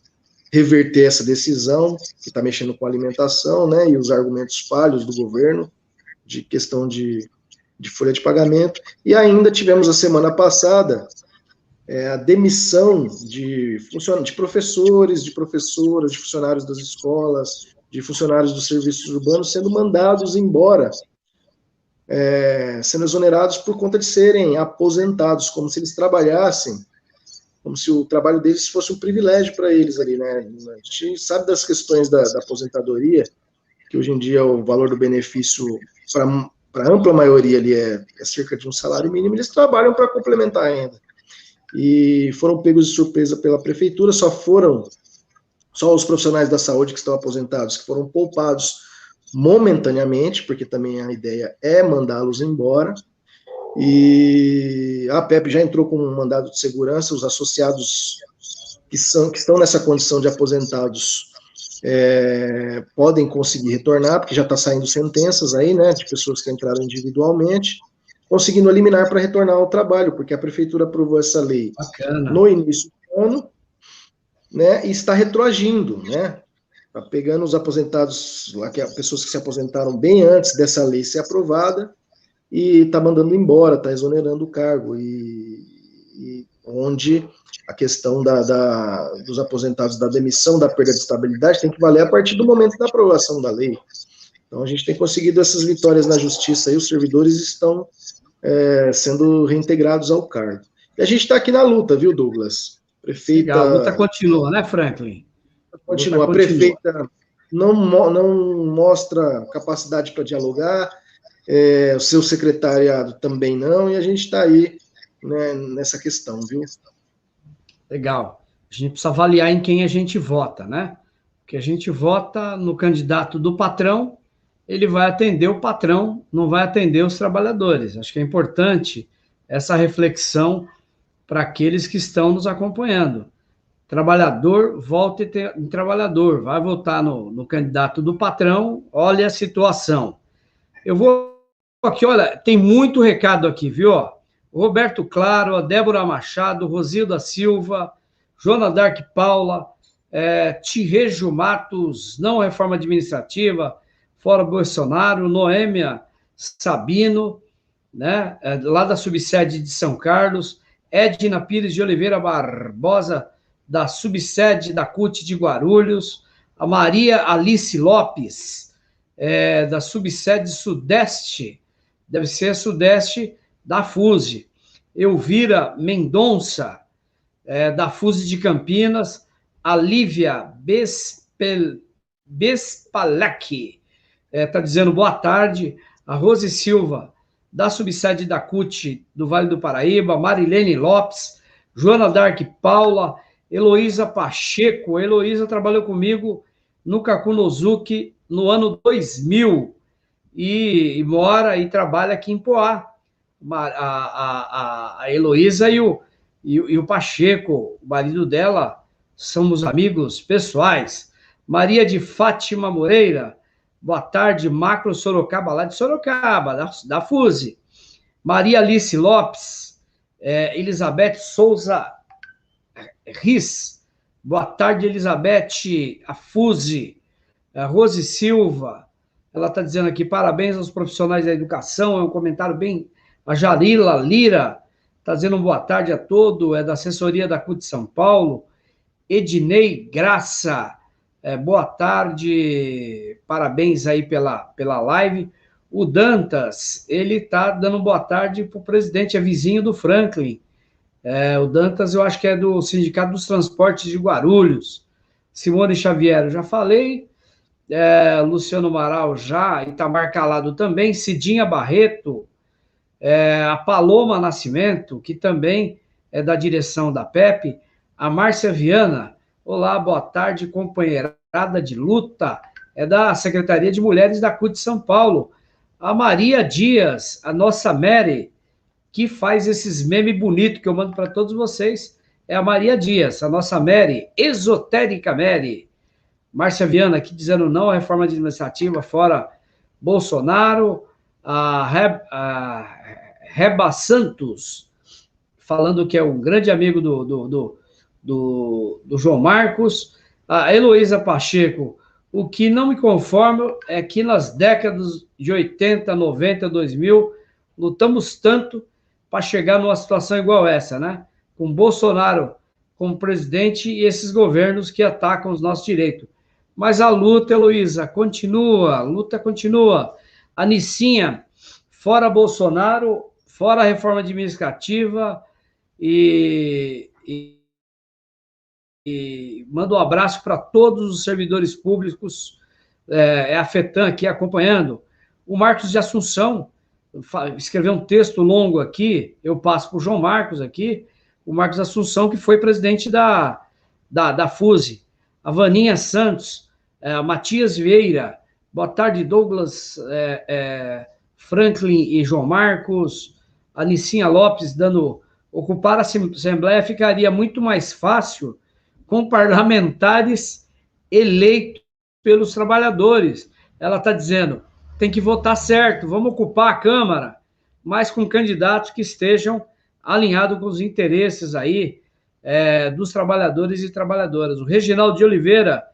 reverter essa decisão, que está mexendo com a alimentação, né, e os argumentos falhos do governo, de questão de folha de pagamento. E ainda tivemos a semana passada a demissão de professores, de professoras, de funcionários das escolas, de funcionários dos serviços urbanos sendo mandados embora, sendo exonerados por conta de serem aposentados, como se eles trabalhassem, como se o trabalho deles fosse um privilégio para eles ali, né? A gente sabe das questões da aposentadoria, que hoje em dia o valor do benefício, para a ampla maioria ali, é cerca de um salário mínimo, eles trabalham para complementar a renda. E foram pegos de surpresa pela prefeitura, só os profissionais da saúde que estão aposentados, que foram poupados momentaneamente, porque também a ideia é mandá-los embora, e a PEP já entrou com um mandado de segurança, os associados que estão nessa condição de aposentados podem conseguir retornar, porque já está saindo sentenças aí, né, de pessoas que entraram individualmente, conseguindo eliminar para retornar ao trabalho, porque a prefeitura aprovou essa lei no início do ano, né, e está retroagindo, né, tá pegando os aposentados, lá, pessoas que se aposentaram bem antes dessa lei ser aprovada, e está mandando embora, está exonerando o cargo, e onde a questão dos aposentados, da demissão, da perda de estabilidade, tem que valer a partir do momento da aprovação da lei. Então, a gente tem conseguido essas vitórias na justiça e os servidores estão sendo reintegrados ao cargo. E a gente está aqui na luta, viu, Douglas? Prefeita... Legal, a luta continua, né, Franklin? Continua. A prefeita não mostra capacidade para dialogar, o seu secretariado também não, e a gente está aí, né, nessa questão, viu? Legal. A gente precisa avaliar em quem a gente vota, né? Porque a gente vota no candidato do patrão, ele vai atender o patrão, não vai atender os trabalhadores. Acho que é importante essa reflexão para aqueles que estão nos acompanhando. Trabalhador, vote em trabalhador. Vai votar no candidato do patrão, olha a situação. Eu vou aqui, olha, tem muito recado aqui, viu? Roberto Claro, a Débora Machado, Rosilda Silva, Joana Dark Paula, Tirejo Matos, não reforma administrativa, fora Bolsonaro, Noêmia Sabino, né, lá da subsede de São Carlos, Edna Pires de Oliveira Barbosa, da subsede da CUT de Guarulhos, a Maria Alice Lopes, da subsede Sudeste, deve ser Sudeste da FUSE, Elvira Mendonça, da FUSE de Campinas, a Lívia Bespalec, está dizendo boa tarde, a Rose Silva, da subsede da CUT do Vale do Paraíba, Marilene Lopes, Joana Dark Paula, Heloísa Pacheco. Heloísa trabalhou comigo no Kakunozuki no ano 2000 e mora e trabalha aqui em Poá. A Heloísa e o Pacheco, o marido dela, somos amigos pessoais. Maria de Fátima Moreira, boa tarde, Macro Sorocaba, lá de Sorocaba, da FUSE. Maria Alice Lopes, Elizabeth Souza Riz, boa tarde, Elizabeth, a FUSE. A Rose Silva, ela está dizendo aqui, parabéns aos profissionais da educação, é um comentário bem... A Jarila Lira está dizendo boa tarde a todos, é da assessoria da CUT de São Paulo. Ednei Graça, boa tarde, parabéns aí pela live. O Dantas, ele está dando boa tarde para o presidente, é vizinho do Franklin. O Dantas, eu acho que é do Sindicato dos Transportes de Guarulhos. Simone Xavier, eu já falei. Luciano Maral já, Itamar Calado também. Cidinha Barreto, a Paloma Nascimento, que também é da direção da PEP. A Márcia Viana, olá, boa tarde, companheirada de luta, é da Secretaria de Mulheres da CUT de São Paulo. A Maria Dias, a nossa Mary, que faz esses memes bonitos que eu mando para todos vocês, é a Maria Dias, a nossa Mary, esotérica Mary. Márcia Viana aqui dizendo não à reforma administrativa, fora Bolsonaro. A Reba Santos, falando que é um grande amigo do João Marcos. A Heloísa Pacheco, o que não me conformo é que nas décadas de 80, 90, 2000, lutamos tanto para chegar numa situação igual essa, né? Com Bolsonaro como presidente e esses governos que atacam os nossos direitos. Mas a luta, Heloísa, continua, a luta continua. A Nicinha, fora Bolsonaro, fora a reforma administrativa, e mando um abraço para todos os servidores públicos, a FETAM aqui acompanhando. O Marcos de Assunção escreveu um texto longo aqui, eu passo para o João Marcos aqui, o Marcos de Assunção, que foi presidente da FUSE. A Vaninha Santos, Matias Vieira, boa tarde, Douglas, Franklin e João Marcos. A Nicinha Lopes ocupar a Assembleia ficaria muito mais fácil com parlamentares eleitos pelos trabalhadores. Ela está dizendo, tem que votar certo, vamos ocupar a Câmara, mas com candidatos que estejam alinhados com os interesses aí dos trabalhadores e trabalhadoras. O Reginaldo de Oliveira,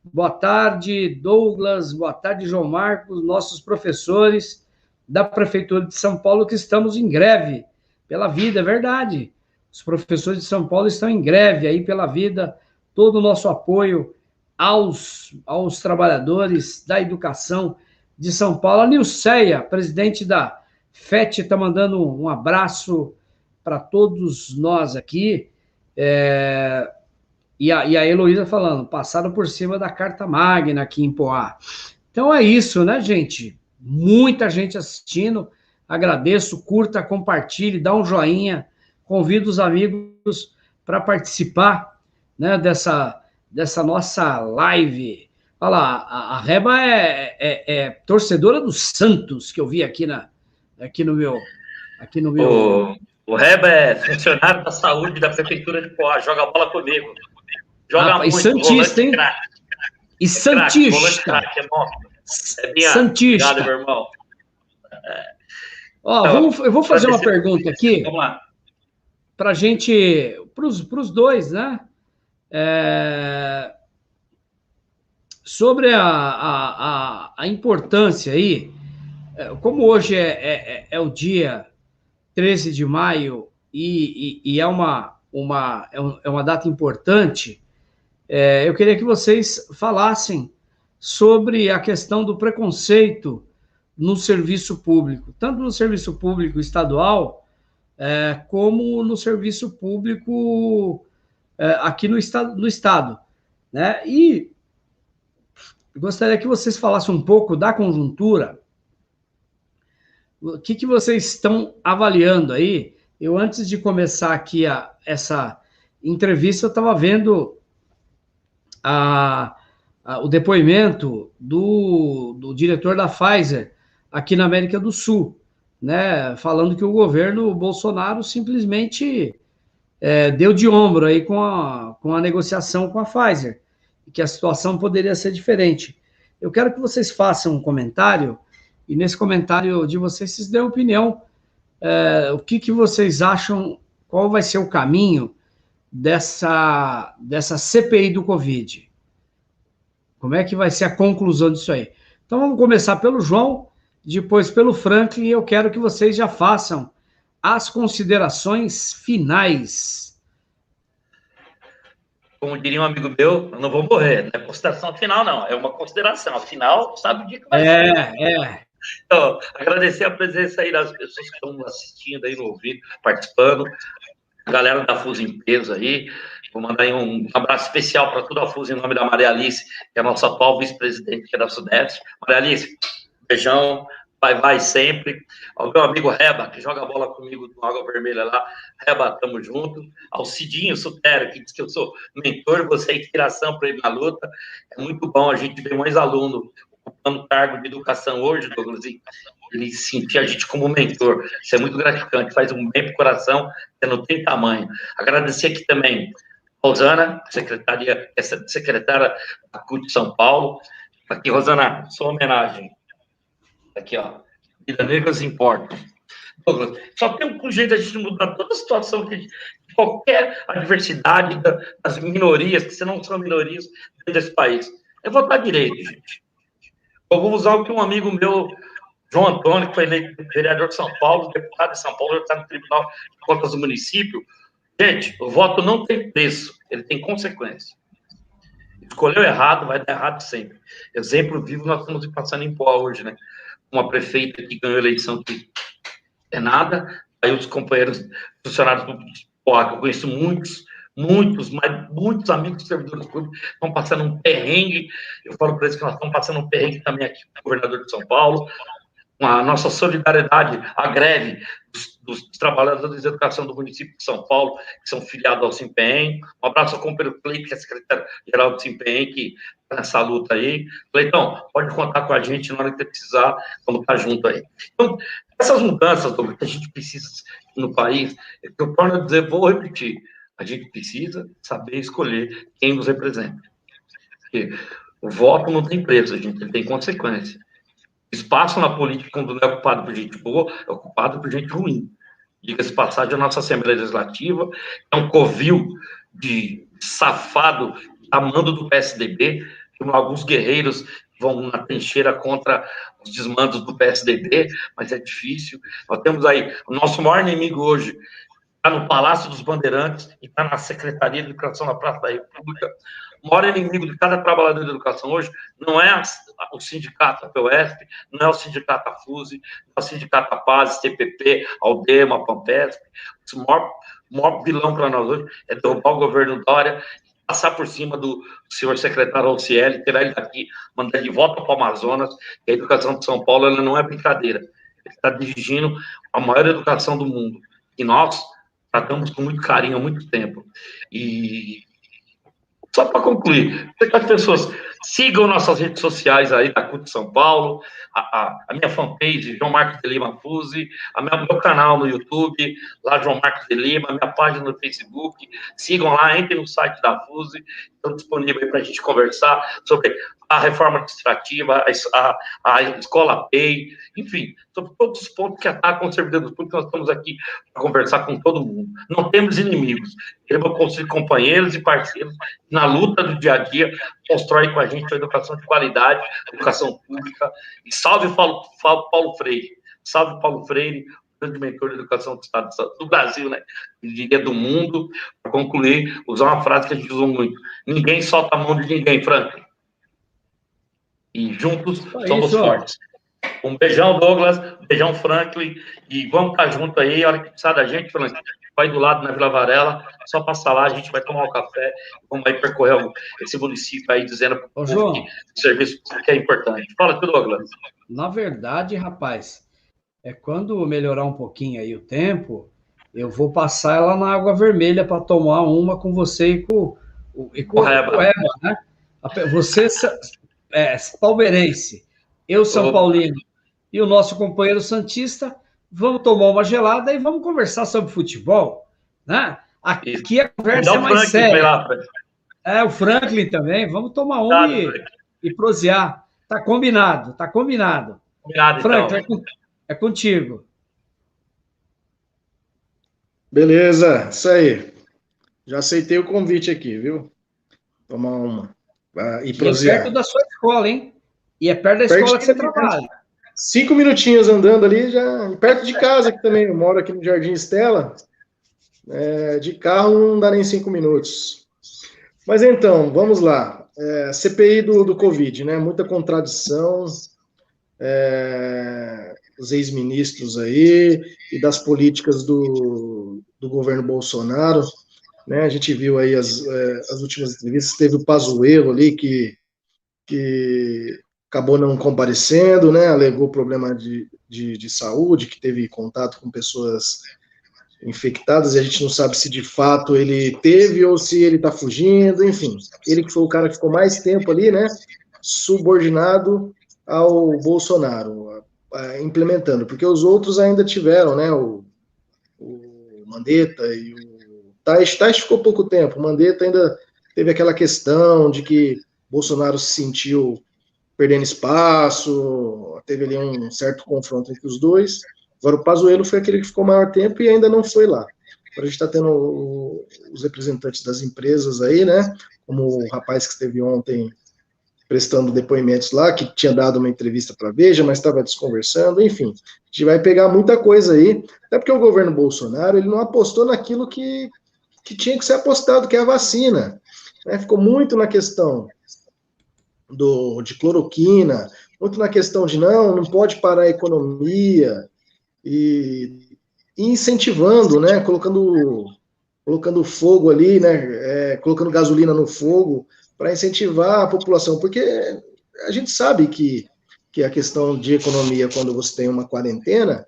boa tarde, Douglas, boa tarde, João Marcos, nossos professores da Prefeitura de São Paulo que estamos em greve pela vida, é verdade. Os professores de São Paulo estão em greve aí pela vida, todo o nosso apoio aos trabalhadores da educação de São Paulo. A Nilceia, presidente da FET, está mandando um abraço para todos nós aqui. E a Heloísa falando, passaram por cima da Carta Magna aqui em Poá. Então é isso, né, gente? Muita gente assistindo. Agradeço, curta, compartilhe, dá um joinha. Convido os amigos para participar, né, dessa nossa live. Olha lá, a Reba é torcedora do Santos, que eu vi aqui no meu... O Reba é funcionário da saúde da Prefeitura de Poá, joga bola comigo. Joga muito, e Santista, hein? E Santista. Craque, Santista. Obrigado, meu irmão. Eu vou fazer uma pergunta aqui. Vamos lá. Para os dois, né? Sobre a importância aí, como hoje é o dia 13 de maio e é uma data importante, eu queria que vocês falassem sobre a questão do preconceito no serviço público, tanto no serviço público estadual, como no serviço público aqui no estado, né? E gostaria que vocês falassem um pouco da conjuntura. O que vocês estão avaliando aí? Eu, antes de começar aqui essa entrevista, eu estava vendo o depoimento do diretor da Pfizer aqui na América do Sul, né, falando que o governo Bolsonaro simplesmente deu de ombro aí com a negociação com a Pfizer, e que a situação poderia ser diferente. Eu quero que vocês façam um comentário, e nesse comentário de vocês dêem opinião, o que vocês acham, qual vai ser o caminho dessa CPI do Covid? Como é que vai ser a conclusão disso aí? Então, vamos começar pelo João, depois pelo Franklin, e eu quero que vocês já façam as considerações finais. Como diria um amigo meu, eu não vou morrer, não é consideração final, não, é uma consideração. Afinal, sabe o dia que vai ser. Então, agradecer a presença aí das pessoas que estão assistindo aí no ouvido, participando, a galera da FUS em peso aí. Vou mandar aí um abraço especial para toda a FUS em nome da Maria Alice, que é a nossa atual vice-presidente aqui da Sudeste. Maria Alice, beijão, vai sempre. Ao meu amigo Reba, que joga bola comigo no Água Vermelha lá. Reba, tamo junto. Ao Cidinho Sutero, que diz que eu sou mentor, você é inspiração para ele na luta. É muito bom a gente ver mais aluno ocupando cargo de educação hoje, Douglas, e ele sentir a gente como mentor. Isso é muito gratificante, faz um bem pro coração, que não tem tamanho. Agradecer aqui também a Rosana, secretária da CUT de São Paulo. Aqui, Rosana, sua homenagem. Aqui, ó. Vida Negras Importa. Douglas, só tem um jeito de a gente mudar toda a situação de qualquer adversidade das minorias, que se não são minorias dentro desse país. É votar direito, gente. Eu vou usar o que um amigo meu, João Antônio, que foi eleito vereador de São Paulo, deputado de São Paulo, já está no Tribunal de Contas do município. Gente, o voto não tem preço, ele tem consequência. Escolheu errado, vai dar errado sempre. Exemplo vivo, nós estamos passando em Poá hoje, né? Uma prefeita que ganhou a eleição que é nada, aí os companheiros funcionários públicos de Poá, que eu conheço muitos amigos servidores públicos estão passando um perrengue. Eu falo para eles que nós estamos passando um perrengue também aqui com o governador de São Paulo. A nossa solidariedade, a greve dos trabalhadores de educação do município de São Paulo, que são filiados ao SIMPEM. Um abraço ao companheiro Cleiton, que é secretário-geral do SIMPEM, que está nessa luta aí. Cleiton, pode contar com a gente na hora que precisar, vamos estar junto aí. Então, essas mudanças, Douglas, que a gente precisa no país, eu torno a dizer, vou repetir, a gente precisa saber escolher quem nos representa. Porque o voto não tem preço, gente, ele tem consequência. Espaço na política, quando não é ocupado por gente boa, é ocupado por gente ruim. Diga-se passagem, a nossa Assembleia Legislativa é um covil de safado a mando do PSDB, alguns guerreiros vão na trincheira contra os desmandos do PSDB, mas é difícil. Nós temos aí, o nosso maior inimigo hoje está no Palácio dos Bandeirantes e está na Secretaria de Educação na Praça da República, O maior inimigo de cada trabalhador da educação hoje não é o sindicato APUESP, não é o sindicato AFUSE, não é o sindicato APASE, TPP, Aldema, PAMPESP. O maior vilão para nós hoje é derrubar o governo Dória, passar por cima do senhor secretário Ocieli, tirar ele daqui, mandar ele de volta para o Amazonas, que a educação de São Paulo ela não é brincadeira. Ele está dirigindo a maior educação do mundo. E nós tratamos com muito carinho há muito tempo. E só para concluir, que as pessoas sigam nossas redes sociais aí da CUT São Paulo, a minha fanpage, João Marcos de Lima Fuse, meu canal no YouTube, lá João Marcos de Lima, minha página no Facebook, sigam lá, entrem no site da Fuse, estão disponíveis para a gente conversar sobre a reforma administrativa, a escola PEI, enfim, sobre todos os pontos que atacam o servidor público, nós estamos aqui para conversar com todo mundo. Não temos inimigos, queremos construir companheiros e parceiros na luta do dia a dia, constrói com a gente uma educação de qualidade, educação pública, e salve Paulo Freire, salve Paulo Freire, grande mentor da educação do Estado do Brasil, né? Eu diria do mundo. Para concluir, usar uma frase que a gente usou muito: ninguém solta a mão de ninguém, Franklin. E juntos somos fortes. Um beijão, Douglas, um beijão, Franklin, e vamos estar junto aí. A hora que precisar da gente, Franklin, vai do lado na Vila Varela, só passar lá, a gente vai tomar um café, vamos aí percorrer esse município aí, dizendo para o povo que o serviço que é importante. Fala tudo, Douglas. Na verdade, rapaz, quando melhorar um pouquinho aí o tempo, eu vou passar ela na Água Vermelha para tomar uma com você e com o Reba, né? Você é palmeirense, eu São Paulino e o nosso companheiro santista, vamos tomar uma gelada e vamos conversar sobre futebol, né? Aqui a conversa é mais séria. O Franklin também, vamos tomar uma e prosear. Tá combinado, tá combinado. Obrigado, Franklin, então. É contigo. Beleza, isso aí. Já aceitei o convite aqui, viu? Tomar uma. E prosear. É perto da sua escola, hein? E é perto da escola que você trabalha. 5 minutinhos andando ali, já perto de casa aqui também. Eu moro aqui no Jardim Estela. De carro não dá nem 5 minutos. Mas então, vamos lá. CPI do Covid, né? Muita contradição. Os ex-ministros aí e das políticas do governo Bolsonaro, né? A gente viu aí as últimas entrevistas, teve o Pazuello ali que acabou não comparecendo, né? Alegou problema de saúde, que teve contato com pessoas infectadas, e a gente não sabe se de fato ele teve ou se ele está fugindo, enfim. Ele que foi o cara que ficou mais tempo ali, né? Subordinado ao Bolsonaro, implementando, porque os outros ainda tiveram, né? O Mandetta e o Tais ficou pouco tempo. O Mandetta ainda teve aquela questão de que Bolsonaro se sentiu perdendo espaço, teve ali um certo confronto entre os dois. Agora o Pazuello foi aquele que ficou maior tempo e ainda não foi lá. Agora a gente está tendo os representantes das empresas aí, né? Como o rapaz que esteve ontem prestando depoimentos lá, que tinha dado uma entrevista para a Veja, mas estava desconversando, enfim. A gente vai pegar muita coisa aí, até porque o governo Bolsonaro, ele não apostou naquilo que tinha que ser apostado, que é a vacina, né? Ficou muito na questão de cloroquina, muito na questão de não pode parar a economia, e incentivando, né? Colocando fogo ali, né? Colocando gasolina no fogo, para incentivar a população, porque a gente sabe que a questão de economia, quando você tem uma quarentena,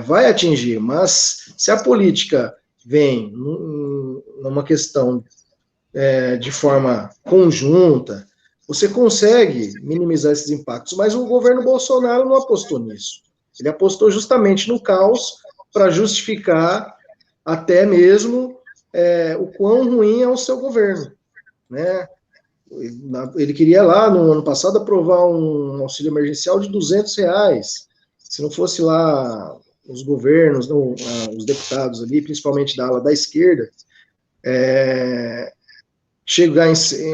vai atingir, mas se a política vem numa questão de forma conjunta, você consegue minimizar esses impactos, mas o governo Bolsonaro não apostou nisso. Ele apostou justamente no caos para justificar até mesmo o quão ruim é o seu governo, né? Ele queria lá, no ano passado, aprovar um auxílio emergencial de R$200. Se não fosse lá os governos, os deputados ali, principalmente da ala da esquerda, chegar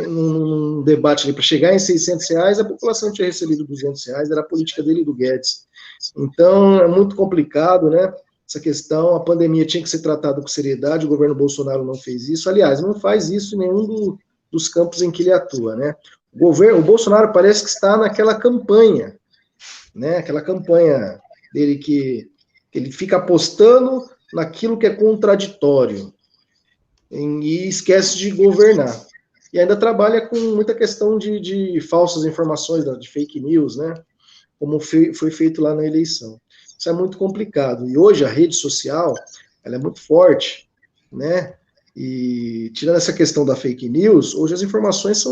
num debate ali para chegar em R$600, a população tinha recebido R$200, era a política dele e do Guedes. Então, é muito complicado, né? Essa questão, a pandemia tinha que ser tratada com seriedade, o governo Bolsonaro não fez isso. Aliás, não faz isso em nenhum dos campos em que ele atua, né? O Bolsonaro parece que está naquela campanha, né? Aquela campanha dele que ele fica apostando naquilo que é contraditório e esquece de governar. E ainda trabalha com muita questão de falsas informações, de fake news, né? Como foi feito lá na eleição. Isso é muito complicado. E hoje a rede social, ela é muito forte, né? E tirando essa questão da fake news, hoje as informações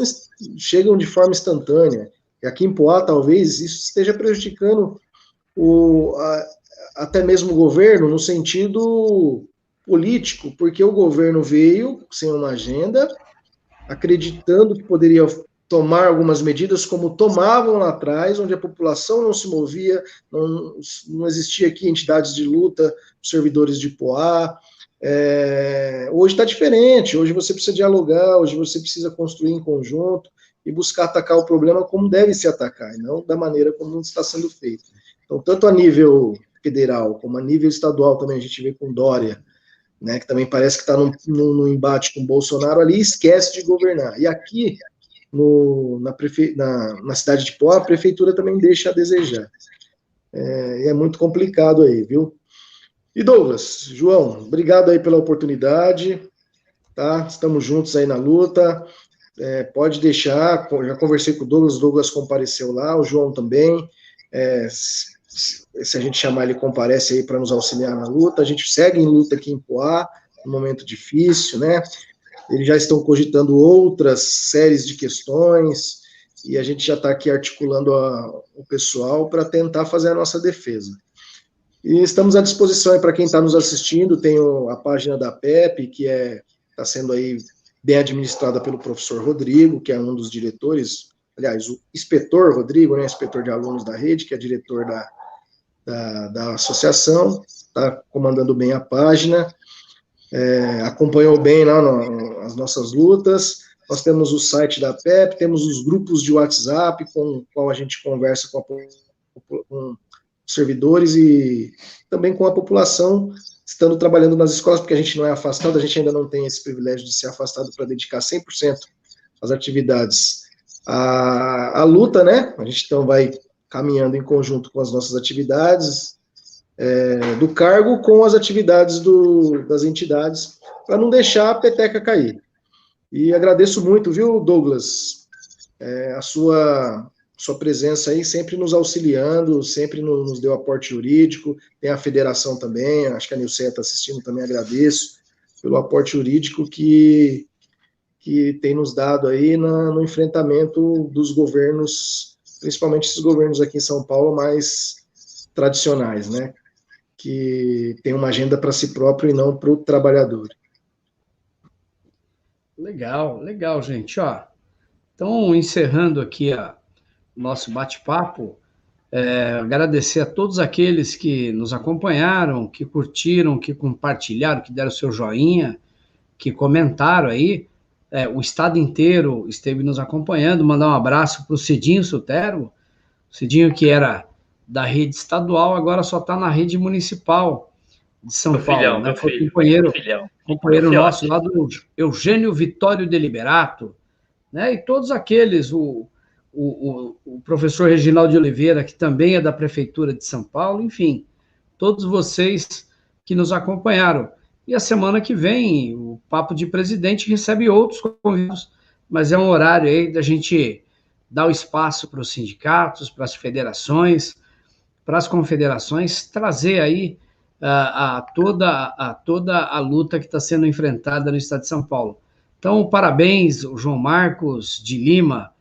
chegam de forma instantânea. E aqui em Poá, talvez, isso esteja prejudicando até mesmo o governo, no sentido político, porque o governo veio sem uma agenda, acreditando que poderia tomar algumas medidas como tomavam lá atrás, onde a população não se movia, não existia aqui entidades de luta, servidores de Poá. Hoje está diferente, hoje você precisa dialogar, hoje você precisa construir em conjunto e buscar atacar o problema como deve se atacar, e não da maneira como está sendo feito. Então, tanto a nível federal como a nível estadual também a gente vê com Dória, né, que também parece que está num embate com Bolsonaro ali, esquece de governar. E aqui, na cidade de Poá, a prefeitura também deixa a desejar. É muito complicado aí, viu? E Douglas, João, obrigado aí pela oportunidade, tá? Estamos juntos aí na luta. Pode deixar, já conversei com o Douglas compareceu lá, o João também. Se a gente chamar, ele comparece aí para nos auxiliar na luta. A gente segue em luta aqui em Poá, um momento difícil, né? Eles já estão cogitando outras séries de questões e a gente já está aqui articulando o pessoal para tentar fazer a nossa defesa. E estamos à disposição aí para quem está nos assistindo. Tem a página da PEP, que está sendo aí bem administrada pelo professor Rodrigo, que é um dos diretores, aliás, o inspetor Rodrigo, né, inspetor de alunos da rede, que é diretor da associação, está comandando bem a página, acompanhou bem lá as nossas lutas. Nós temos o site da PEP, temos os grupos de WhatsApp com o qual a gente conversa com servidores e também com a população, estando trabalhando nas escolas, porque a gente não é afastado, a gente ainda não tem esse privilégio de ser afastado para dedicar 100% às atividades à luta, né? A gente então vai caminhando em conjunto com as nossas atividades do cargo com as atividades das entidades, para não deixar a peteca cair. E agradeço muito, viu, Douglas, a sua presença aí, sempre nos auxiliando, sempre nos deu aporte jurídico, tem a federação também, acho que a Nilceia está assistindo também, agradeço pelo aporte jurídico que tem nos dado aí no enfrentamento dos governos, principalmente esses governos aqui em São Paulo mais tradicionais, né, que tem uma agenda para si próprio e não para o trabalhador. Legal, legal, gente. Então, encerrando aqui nosso bate-papo, agradecer a todos aqueles que nos acompanharam, que curtiram, que compartilharam, que deram seu joinha, que comentaram aí. O estado inteiro esteve nos acompanhando. Mandar um abraço para o Cidinho Sutero, Cidinho que era da rede estadual, agora só está na rede municipal de São Paulo, né? Foi companheiro nosso lá do Eugênio Vitório de Liberato, né? E todos aqueles, o professor Reginaldo de Oliveira, que também é da Prefeitura de São Paulo, enfim, todos vocês que nos acompanharam. E a semana que vem, o Papo de Presidente recebe outros convidados, mas é um horário aí da gente dar o espaço para os sindicatos, para as federações, para as confederações, trazer aí toda a luta que está sendo enfrentada no estado de São Paulo. Então, parabéns, João Marcos de Lima,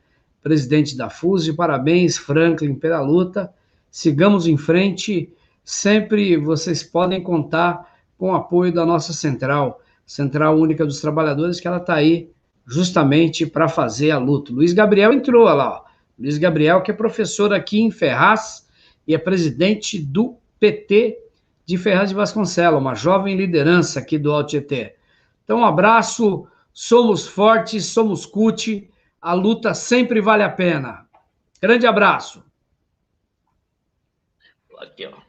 presidente da FUSE, parabéns, Franklin, pela luta. Sigamos em frente, sempre vocês podem contar com o apoio da nossa Central Única dos Trabalhadores, que ela está aí justamente para fazer a luta. Luiz Gabriel entrou, olha lá, Luiz Gabriel, que é professor aqui em Ferraz e é presidente do PT de Ferraz de Vasconcelos, uma jovem liderança aqui do Alto Tietê. Então, um abraço, somos fortes, somos CUT, a luta sempre vale a pena. Grande abraço. Aqui, ó.